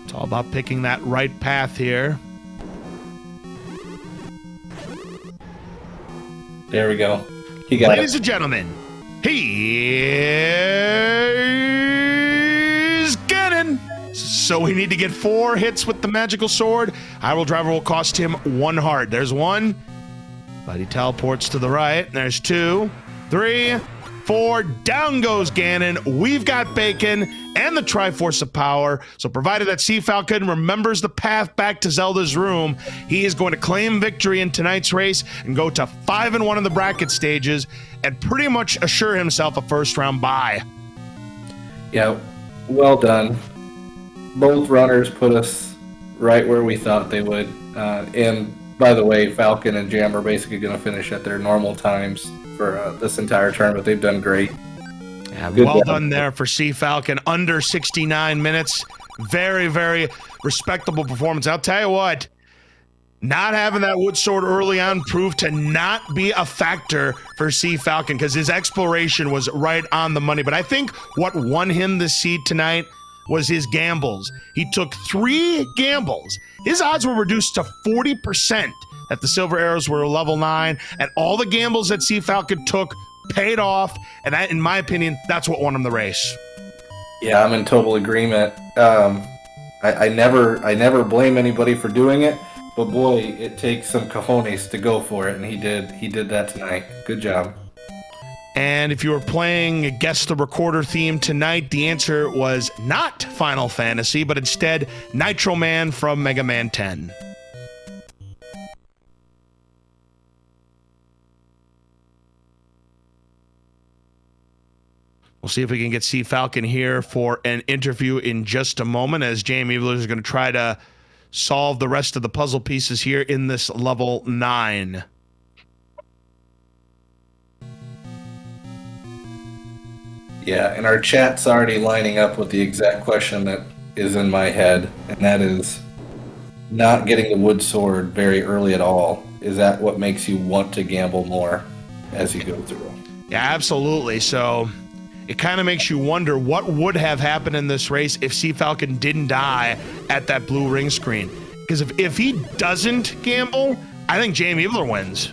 It's all about picking that right path here. There we go. He got Ladies and gentlemen, here's Ganon. So we need to get 4 hits with the magical sword. Hyrule Driver will cost him 1 heart. There's 1, but he teleports to the right. There's 2, 3, 4. Down goes Ganon. We've got Bacon and the Triforce of Power. So provided that cfalcon remembers the path back to Zelda's room, he is going to claim victory in tonight's race and go to 5-1 in the bracket stages and pretty much assure himself a first-round bye. Yeah, well done. Both runners put us right where we thought they would. And by the way, Falcon and Jam are basically going to finish at their normal times for this entire tournament. They've done great. Yeah, well done there for cfalcon. Under 69 minutes. Very, very respectable performance. I'll tell you what, not having that wood sword early on proved to not be a factor for cfalcon because his exploration was right on the money. But I think what won him the seed tonight was his gambles. He took 3 gambles. His odds were reduced to 40% that the silver arrows were level 9, and all the gambles that cfalcon took paid off, and that, in my opinion, that's what won him the race. Yeah, I'm in total agreement. I never blame anybody for doing it, but boy, it takes some cojones to go for it, and he did that tonight. Good job. And if you were playing Guess the Recorder theme tonight, the answer was not Final Fantasy, but instead Nitro Man from Mega Man 10. We'll see if we can get cfalcon here for an interview in just a moment, as jamevil is going to try to solve the rest of the puzzle pieces here in this level 9. Yeah, and our chat's already lining up with the exact question that is in my head, and that is not getting the wood sword very early at all. Is that what makes you want to gamble more as you go through? Yeah, absolutely. So it kind of makes you wonder what would have happened in this race if cfalcon didn't die at that blue ring screen. Because if he doesn't gamble, I think jamevil wins.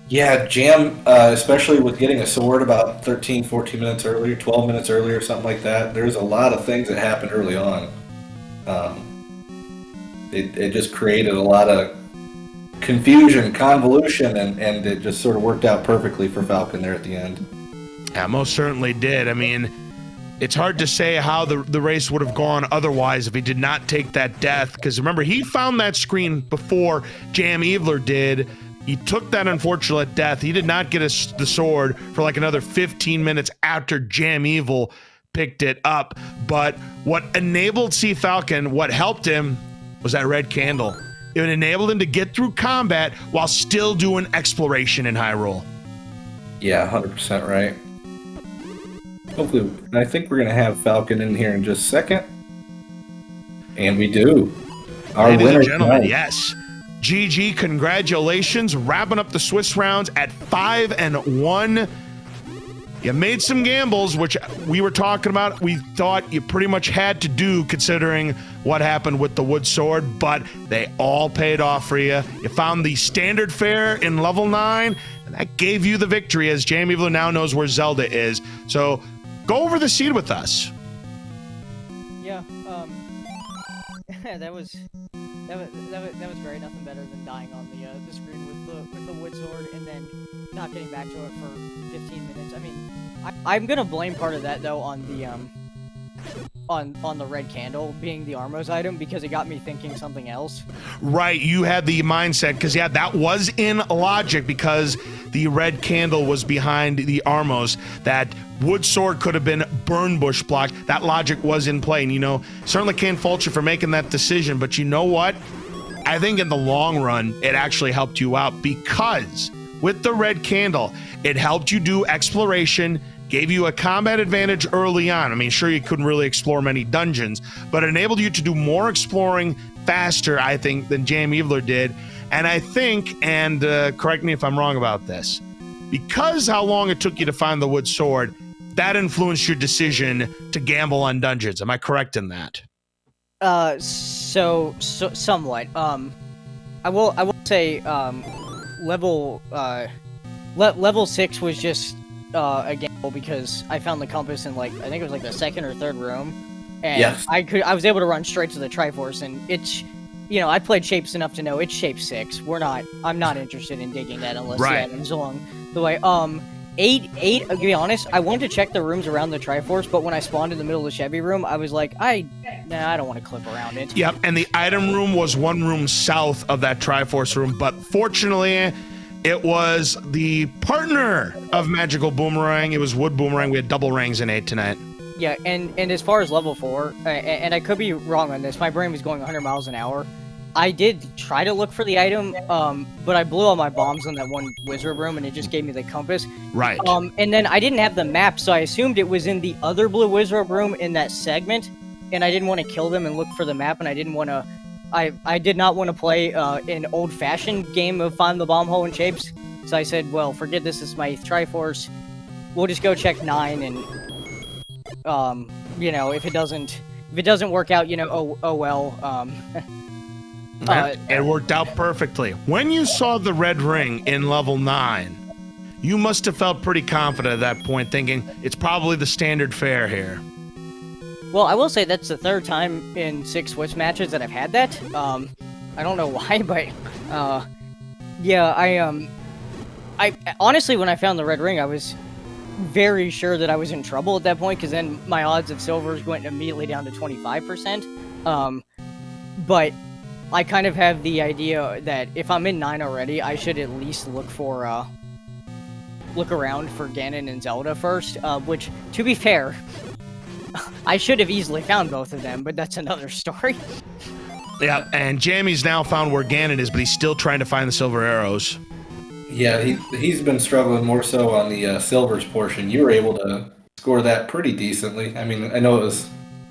Yeah, Jam, especially with getting a sword about 13, 14 minutes earlier, 12 minutes earlier, something like that. There's a lot of things that happened early on. It just created a lot of confusion, convolution, and it just sort of worked out perfectly for Falcon there at the end. Yeah, most certainly did. I mean, it's hard to say how the race would have gone otherwise if he did not take that death. Because remember, he found that screen before jamevil did. He took that unfortunate death. He did not get the sword for like another 15 minutes after jamevil picked it up. But what enabled cfalcon, what helped him, was that red candle. It enabled him to get through combat while still doing exploration in Hyrule. Yeah, 100% right. Hopefully, I think we're going to have Falcon in here in just a second. And we do. Our Ladies winner and gentlemen, tonight. yes. GG, congratulations. Wrapping up the Swiss rounds at 5-1. You made some gambles, which we were talking about. We thought you pretty much had to do considering what happened with the wood sword, but they all paid off for you. You found the standard fare in level 9, and that gave you the victory as jamevil now knows where Zelda is. So go over the seed with us. Yeah, that was great. Nothing better than dying on the screen with the wood sword and then not getting back to it for 15 minutes. I mean, I'm gonna blame part of that though on the on the red candle being the Armos item because it got me thinking something else. Right, you had the mindset because yeah, that was in logic because the red candle was behind the Armos. That wood sword could have been burn bush block. That logic was in play, and you know, certainly can't fault you for making that decision. But you know what? I think in the long run, it actually helped you out because with the red candle, it helped you do exploration, gave you a combat advantage early on. I mean, sure, you couldn't really explore many dungeons, but it enabled you to do more exploring faster, I think, than jamevil did. And I think, and correct me if I'm wrong about this, because how long it took you to find the wood sword, that influenced your decision to gamble on dungeons. Am I correct in that? So somewhat. I will say, level 6 was just a gamble because I found the compass in, like, I think it was like the second or third room, and yes. I was able to run straight to the Triforce, and it's, you know, I played shapes enough to know it's shape 6. I'm not interested in digging that unless right. the items along the way. 8, to be honest, I wanted to check the rooms around the Triforce, but when I spawned in the middle of the Chevy room, I was like, I don't want to clip around it. Yep, and the item room was one room south of that Triforce room, but fortunately, it was the partner of Magical Boomerang. It was Wood Boomerang. We had double rangs in 8 tonight. Yeah, and as far as level 4, and I could be wrong on this, my brain was going 100 miles an hour. I did try to look for the item, but I blew all my bombs on that one wizard room, and it just gave me the compass. Right. And then I didn't have the map, so I assumed it was in the other blue wizard room in that segment, and I didn't want to kill them and look for the map, and I didn't want to... I did not want to play an old-fashioned game of find the bomb hole in shapes, so I said, well, forget this is my Triforce. We'll just go check 9, and, you know, if it doesn't work out, you know, oh well, it worked out perfectly. When you saw the red ring in level 9, you must have felt pretty confident at that point, thinking it's probably the standard fare here. Well, I will say that's the 3rd time in 6 Switch matches that I've had that. I don't know why, but yeah, I honestly, when I found the red ring, I was very sure that I was in trouble at that point, because then my odds of silvers went immediately down to 25%. But I kind of have the idea that if I'm in 9 already, I should at least look around for Ganon and Zelda first, which, to be fair, I should have easily found both of them, but that's another story. Yeah, and Jammy's now found where Ganon is, but he's still trying to find the silver arrows. Yeah, he's been struggling more so on the silvers portion. You were able to score that pretty decently. I mean, I know it was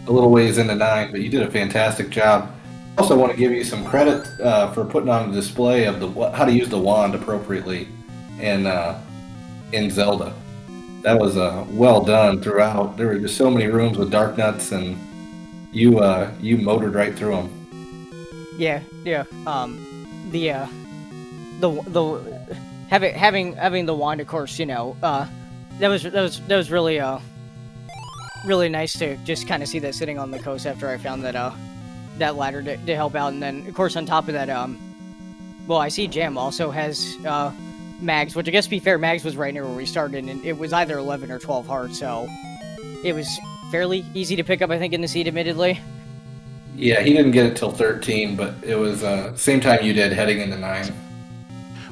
a little ways into 9, but you did a fantastic job. Also want to give you some credit for putting on a display of how to use the wand appropriately in Zelda. That was well done throughout. There were just so many rooms with dark nuts, and you motored right through them. Yeah. Having the wand, of course, you know, that was really really nice to just kind of see that sitting on the coast after I found that ladder to help out. And then, of course, on top of that, well, I see Jam also has Mags, which I guess, to be fair, Mags was right near where we started, and it was either 11 or 12 hearts, so it was fairly easy to pick up, I think, in the seed, admittedly. Yeah, he didn't get it till 13, but it was same time you did, heading into 9.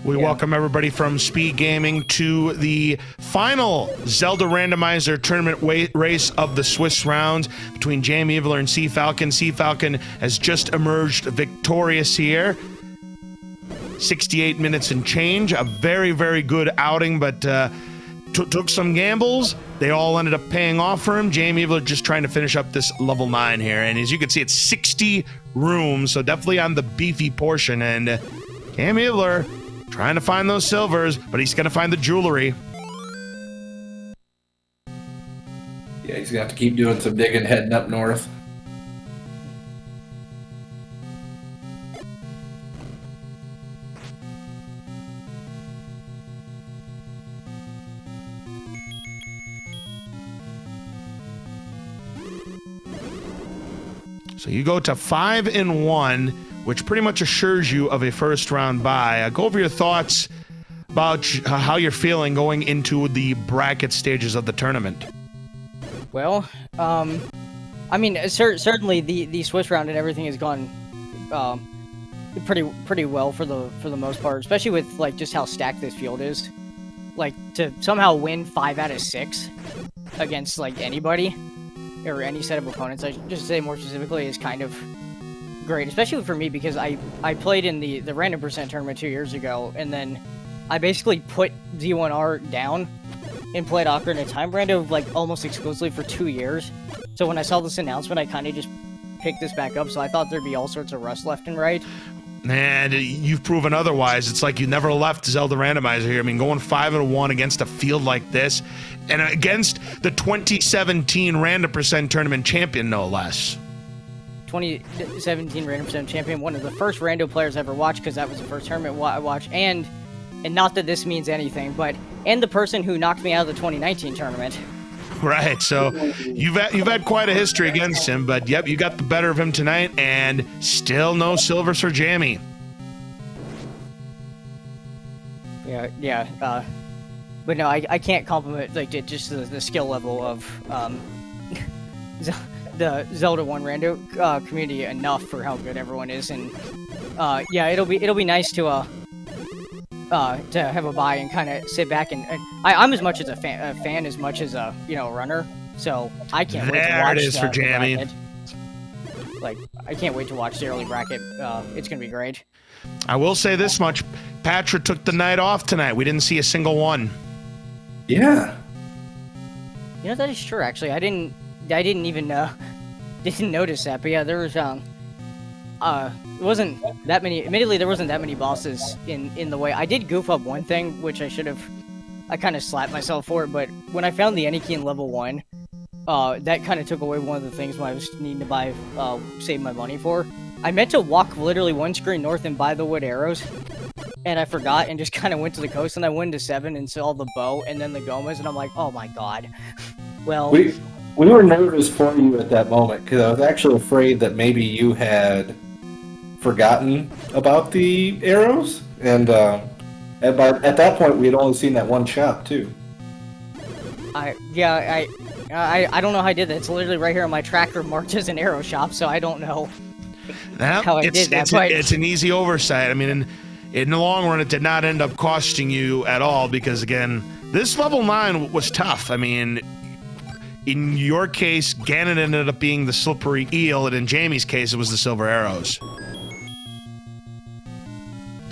We welcome everybody from SpeedGaming to the final Zelda Randomizer Tournament race of the Swiss rounds between jamevil and cfalcon. cfalcon has just emerged victorious here. 68 minutes and change, a very, very good outing, but took some gambles. They all ended up paying off for him. jamevil just trying to finish up this level 9 here, and as you can see, it's 60 rooms, so definitely on the beefy portion, and jamevil trying to find those silvers, but he's going to find the jewelry. Yeah, he's going to have to keep doing some digging heading up north. So you go to 5-1, which pretty much assures you of a first round bye. Go over your thoughts about how you're feeling going into the bracket stages of the tournament. Well, I mean, certainly the Swiss round and everything has gone pretty well for the most part, especially with like just how stacked this field is. Like, to somehow win 5 out of 6 against like anybody or any set of opponents, I should just say more specifically, is kind of great, especially for me, because I played in the Random Percent tournament 2 years ago, and then I basically put Z1R down and played Ocarina of Time Rando like almost exclusively for 2 years. So when I saw this announcement, I kind of just picked this back up, so I thought there'd be all sorts of rust left and right. And you've proven otherwise. It's like you never left Zelda Randomizer here. I mean, going 5-1 against a field like this, and against the 2017 Random Percent tournament champion, no less. 2017 Random Percent champion, one of the first rando players I ever watched, because that was the first tournament I watched, and not that this means anything, but and the person who knocked me out of the 2019 tournament. Right, so you've had quite a history against him, but yep, you got the better of him tonight, and still no silvers for Jammy. Yeah. But no, I can't compliment like just the skill level of the Zelda 1 rando community enough for how good everyone is, and yeah, it'll be nice to have a buy and kind of sit back and I'm as much as a fan as much as a runner, so I can't wait to watch. There it is for Jamie. Like, I can't wait to watch the early bracket. It's gonna be great. I will say this much: Patrick took the night off tonight. We didn't see a single one. Yeah. That is true. Actually, I didn't even didn't notice that. But yeah, there was it wasn't that many. Admittedly, there wasn't that many bosses in the way. I did goof up one thing, which I kind of slapped myself for it. But when I found the Anakin in level 1, that kind of took away one of the things when I was needing to buy save my money for. I meant to walk literally one screen north and buy the wood arrows, and I forgot and just kind of went to the coast, and I went to 7 and saw the bow and then the gomas, and I'm like, oh my god. Well, we were nervous for you at that moment because I was actually afraid that maybe you had forgotten about the arrows, and at that point we had only seen that one shop too. I don't know how I did that. It's literally right here on my tracker marked as an arrow shop, so I don't know how I did that. It's an easy oversight. I mean, in the long run, it did not end up costing you at all because, again, this level 9 was tough. I mean, in your case, Ganon ended up being the slippery eel, and in Jamie's case, it was the silver arrows.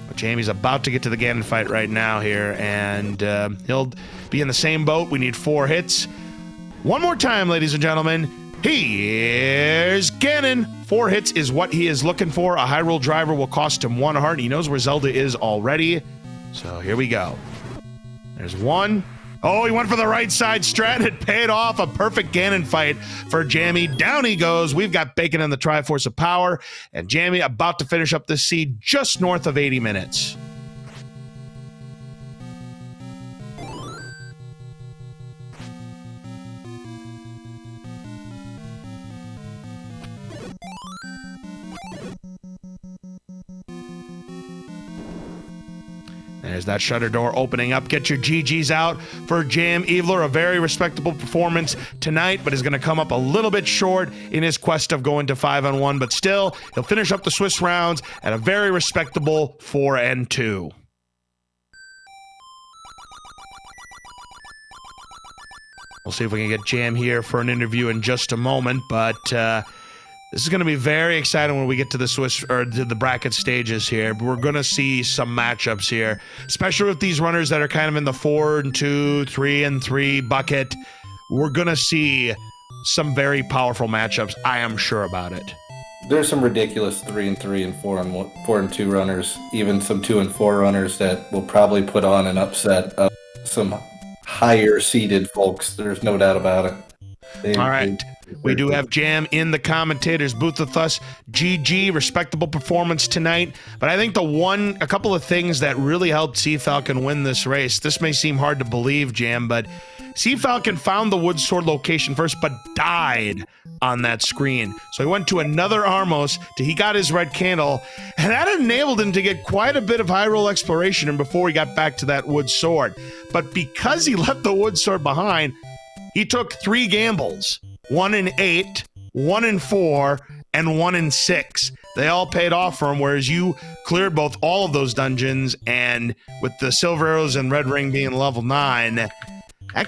But Jamie's about to get to the Ganon fight right now here, and he'll be in the same boat. We need 4 hits. One more time, ladies and gentlemen. Here's Ganon. 4 hits is what he is looking for. A Hyrule driver will cost him 1 heart. He knows where Zelda is already. So here we go. There's 1. Oh, he went for the right side strat. It paid off. A perfect Ganon fight for Jamie. Down he goes. We've got Bacon and the Triforce of Power. And Jamie about to finish up this seed just north of 80 minutes. There's that shutter door opening up. Get your GGs out for jamevil. A very respectable performance tonight, but is going to come up a little bit short in his quest of going to 5-on-1. But still, he'll finish up the Swiss rounds at a very respectable 4-2. We'll see if we can get Jam here for an interview in just a moment, but this is going to be very exciting when we get to the to the bracket stages here. We're going to see some matchups here, especially with these runners that are kind of in the 4-2, 3-3 bucket. We're going to see some very powerful matchups. I am sure about it. There's some ridiculous 3-3 and 4-2 runners, even some 2-4 runners that will probably put on an upset of some higher seeded folks. There's no doubt about it. All right. We do have Jam in the commentators booth with us. GG, respectable performance tonight. But I think a couple of things that really helped cfalcon win this race. This may seem hard to believe, Jam, but cfalcon found the wood sword location first, but died on that screen. So he went to another Armos till he got his red candle, and that enabled him to get quite a bit of Hyrule exploration before he got back to that wood sword. But because he left the wood sword behind, he took 3 gambles. 1 in 8, 1 in 4, and 1 in 6. They all paid off for him, whereas you cleared all of those dungeons, and with the silver arrows and red ring being level 9, that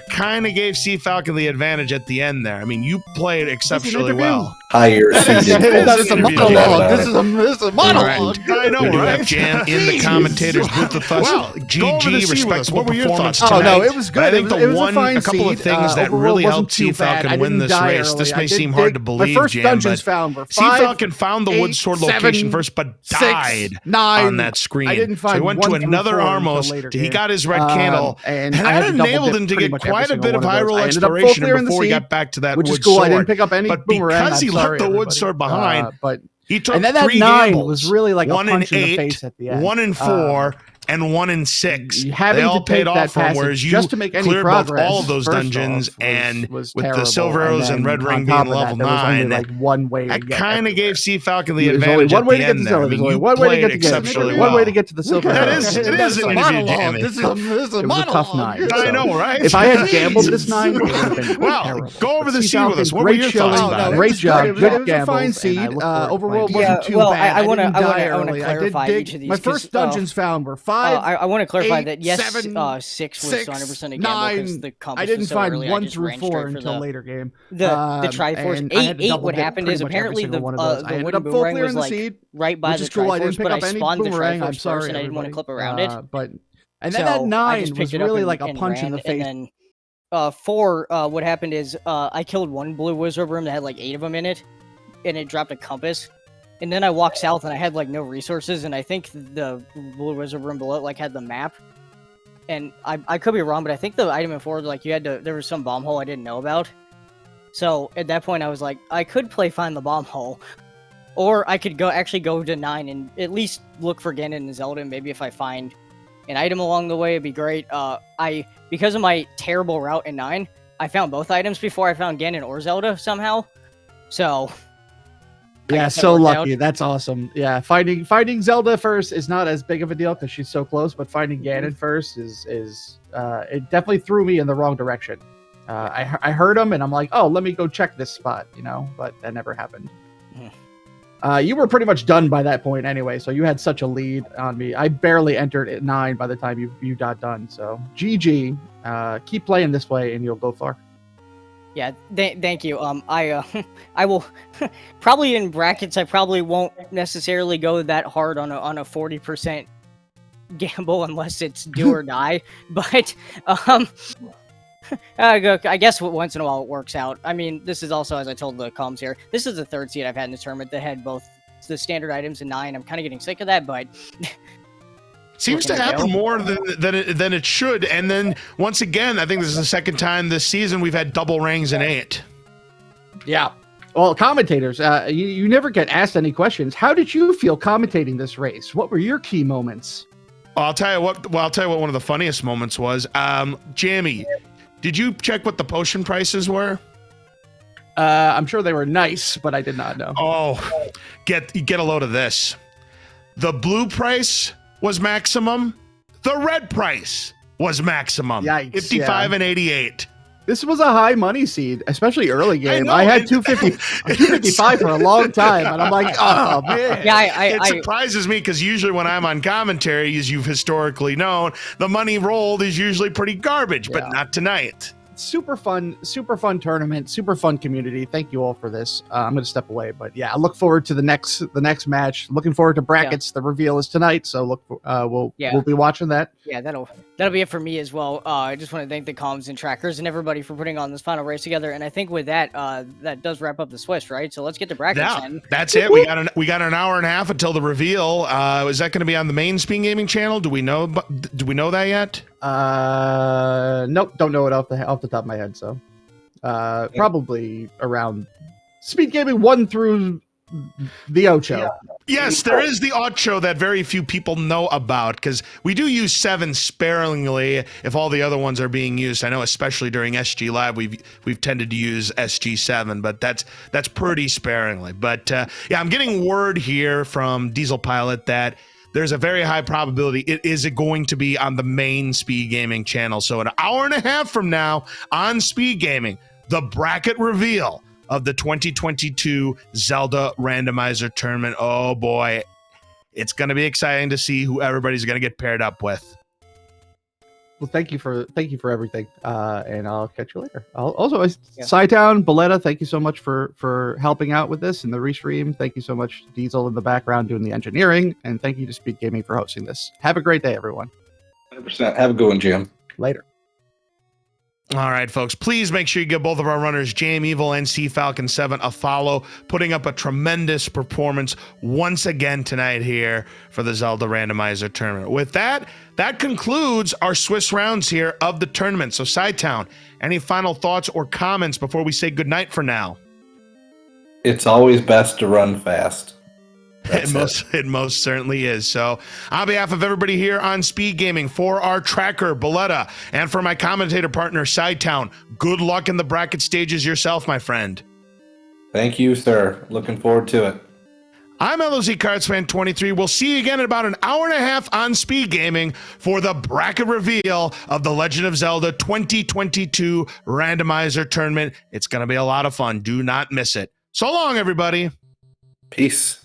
kind of gave cfalcon the advantage at the end there. I mean, you played exceptionally well. Higher seeded. That is a monologue. This is a monologue. I know, we do have Jam in the commentators booth with us. Well, GG, respectable performance tonight. Oh, no, it was good. But I think it was a couple of things that really helped cfalcon win this race. This may seem hard to believe, Jam, but cfalcon found the wood sword location first, but died on that screen. I didn't find so he went to another Armos till he got his red candle, and that enabled him to get quite a bit of Hyrule exploration before he got back to that wood sword. Which is cool. I didn't pick up any boomerang. Because he left the wood sword behind, but he took and then that 3 9 gambles. was really like 1 a punch in 8, in the face at the end. 1 in 4, and 1 in 6. Having They all to take paid that off from, passage whereas you just to make any cleared both progress, all of those first dungeons, off, and was with the terrible. Silver Rose and then Red on Ring top being of that, level there was 9, only like one way to that get kind of everywhere. gave CFalcon the There's only advantage one at way the to get to end there. Zelda. I mean, There's only you one way to played get to Ganon. exceptionally One way well. to get to the Silver That Rose. is- it That's is a an interview, monologue. Jamie. This is a tough 9. I know, right? If I had gambled this 9, it would have been Well, terrible. go over But the seed with us. What were great your showing, thoughts about it? Great job. It was Good a fine gambles, seed. and I look forward to Overworld playing wasn't Yeah, too well, bad. I wanna- didn't I wanna- die I wanna early. clarify did each of these, My 'cause, first dungeons found were 5. I want to clarify 8, that yes, 7, 6 was 6, 100% a gamble because 9. the compass I didn't was so find early, 1 just through ran 4 straight for until the later game. the Triforce. And I had to 8 double what dip happened pretty is much every apparently single the one of those. I the ended wooden up full boomerang clearing was the like seed, right by which the is cool. I Triforce, didn't pick but I up any spawned the boomerang. I'm Triforce sorry, first and I didn't want to everybody. clip around it. And then So that I 9 just was picked it up really and- like a and punch in ran, the face. And then 4, what happened is I killed one blue wizard room that had like 8 of them in it, and it dropped a compass. And then I walked south and I had like no resources, and I think the blue wizard room below it like had the map. And I could be wrong, but I think the item in 4, like you had to, there was some bomb hole I didn't know about. So at that point I was like, I could play find the bomb hole, or I could actually go to 9 and at least look for Ganon and Zelda. And maybe if I find an item along the way, it'd be great. Because of my terrible route in 9, I found both items before I found Ganon or Zelda somehow. So Yeah, so lucky. That's awesome. Yeah, finding Zelda first is not as big of a deal because she's so close, but finding Ganon first is it definitely threw me in the wrong direction. I heard him and I'm like, oh, let me go check this spot, but that never happened. You were pretty much done by that point anyway, so you had such a lead on me. I barely entered at 9 by the time you got done. So GG. Keep playing this way and you'll go far. Yeah, thank you. I will probably in brackets. I probably won't necessarily go that hard on a 40% gamble unless it's do or die. But I guess once in a while it works out. I mean, this is also, as I told the comms here, this is the 3rd seed I've had in this tournament that had both the standard items and 9. I'm kind of getting sick of that, but. Seems to happen more than it should. And then once again, I think this is the 2nd time this season we've had double rings in 8. Yeah. Well, commentators, you never get asked any questions. How did you feel commentating this race? What were your key moments? I'll tell you what. Well, I'll tell you what one of the funniest moments was. Jamie, did you check what the potion prices were? I'm sure they were nice, but I did not know. Oh, get a load of this. The blue price was maximum. The red price was maximum. Yikes, 55 and 88. This was a high money seed, especially early game. know, I had 255 for a long time, and I'm like, oh man. Yeah, it surprises me because usually when I'm on commentary, as you've historically known, the money rolled is usually pretty garbage, but not tonight. Super fun tournament, super fun community. Thank you all for this. I'm going to step away, but yeah, I look forward to the next match. Looking forward to brackets. Yeah. The reveal is tonight, so we'll be watching that. Yeah, that'll be it for me as well. I just want to thank the comms and trackers and everybody for putting on this final race together. And I think with that, that does wrap up the Swiss, right? So let's get to brackets. Yeah, that's it. We got an hour and a half until the reveal. Is that going to be on the main SpeedGaming channel? Do we know that yet? Nope, don't know it off the top of my head. So, probably around SpeedGaming 1 through the Ocho. Yeah. Yes, there is the Ocho that very few people know about because we do use 7 sparingly if all the other ones are being used. I know, especially during SG Live, we've tended to use SG7, but that's pretty sparingly. But yeah, I'm getting word here from Diesel Pilot that there's a very high probability it is going to be on the main SpeedGaming channel. So an hour and a half from now on SpeedGaming, the bracket reveal of the 2022 Zelda Randomizer Tournament. Oh boy, it's going to be exciting to see who everybody's going to get paired up with. Well, thank you for everything, and I'll catch you later. Sci-Town, Boletta, thank you so much for helping out with this and the restream. Thank you so much, Diesel in the background doing the engineering, and thank you to SpeedGaming for hosting this. Have a great day, everyone. 100%. Have a good one, Jim. Later. All right, folks, please make sure you give both of our runners, jamevil and cfalcon7, a follow, putting up a tremendous performance once again tonight here for the Zelda Randomizer Tournament. With that concludes our Swiss rounds here of the tournament. So, Sci-Town, any final thoughts or comments before we say goodnight for now? It's always best to run fast. It most certainly is. So, on behalf of everybody here on Speed Gaming, for our tracker, Boletta, and for my commentator partner, Sidetown, good luck in the bracket stages yourself, my friend. Thank you, sir. Looking forward to it. I'm LOZ Cardsman 23. We'll see you again in about an hour and a half on Speed Gaming for the bracket reveal of the Legend of Zelda 2022 Randomizer Tournament. It's going to be a lot of fun. Do not miss it. So long, everybody. Peace.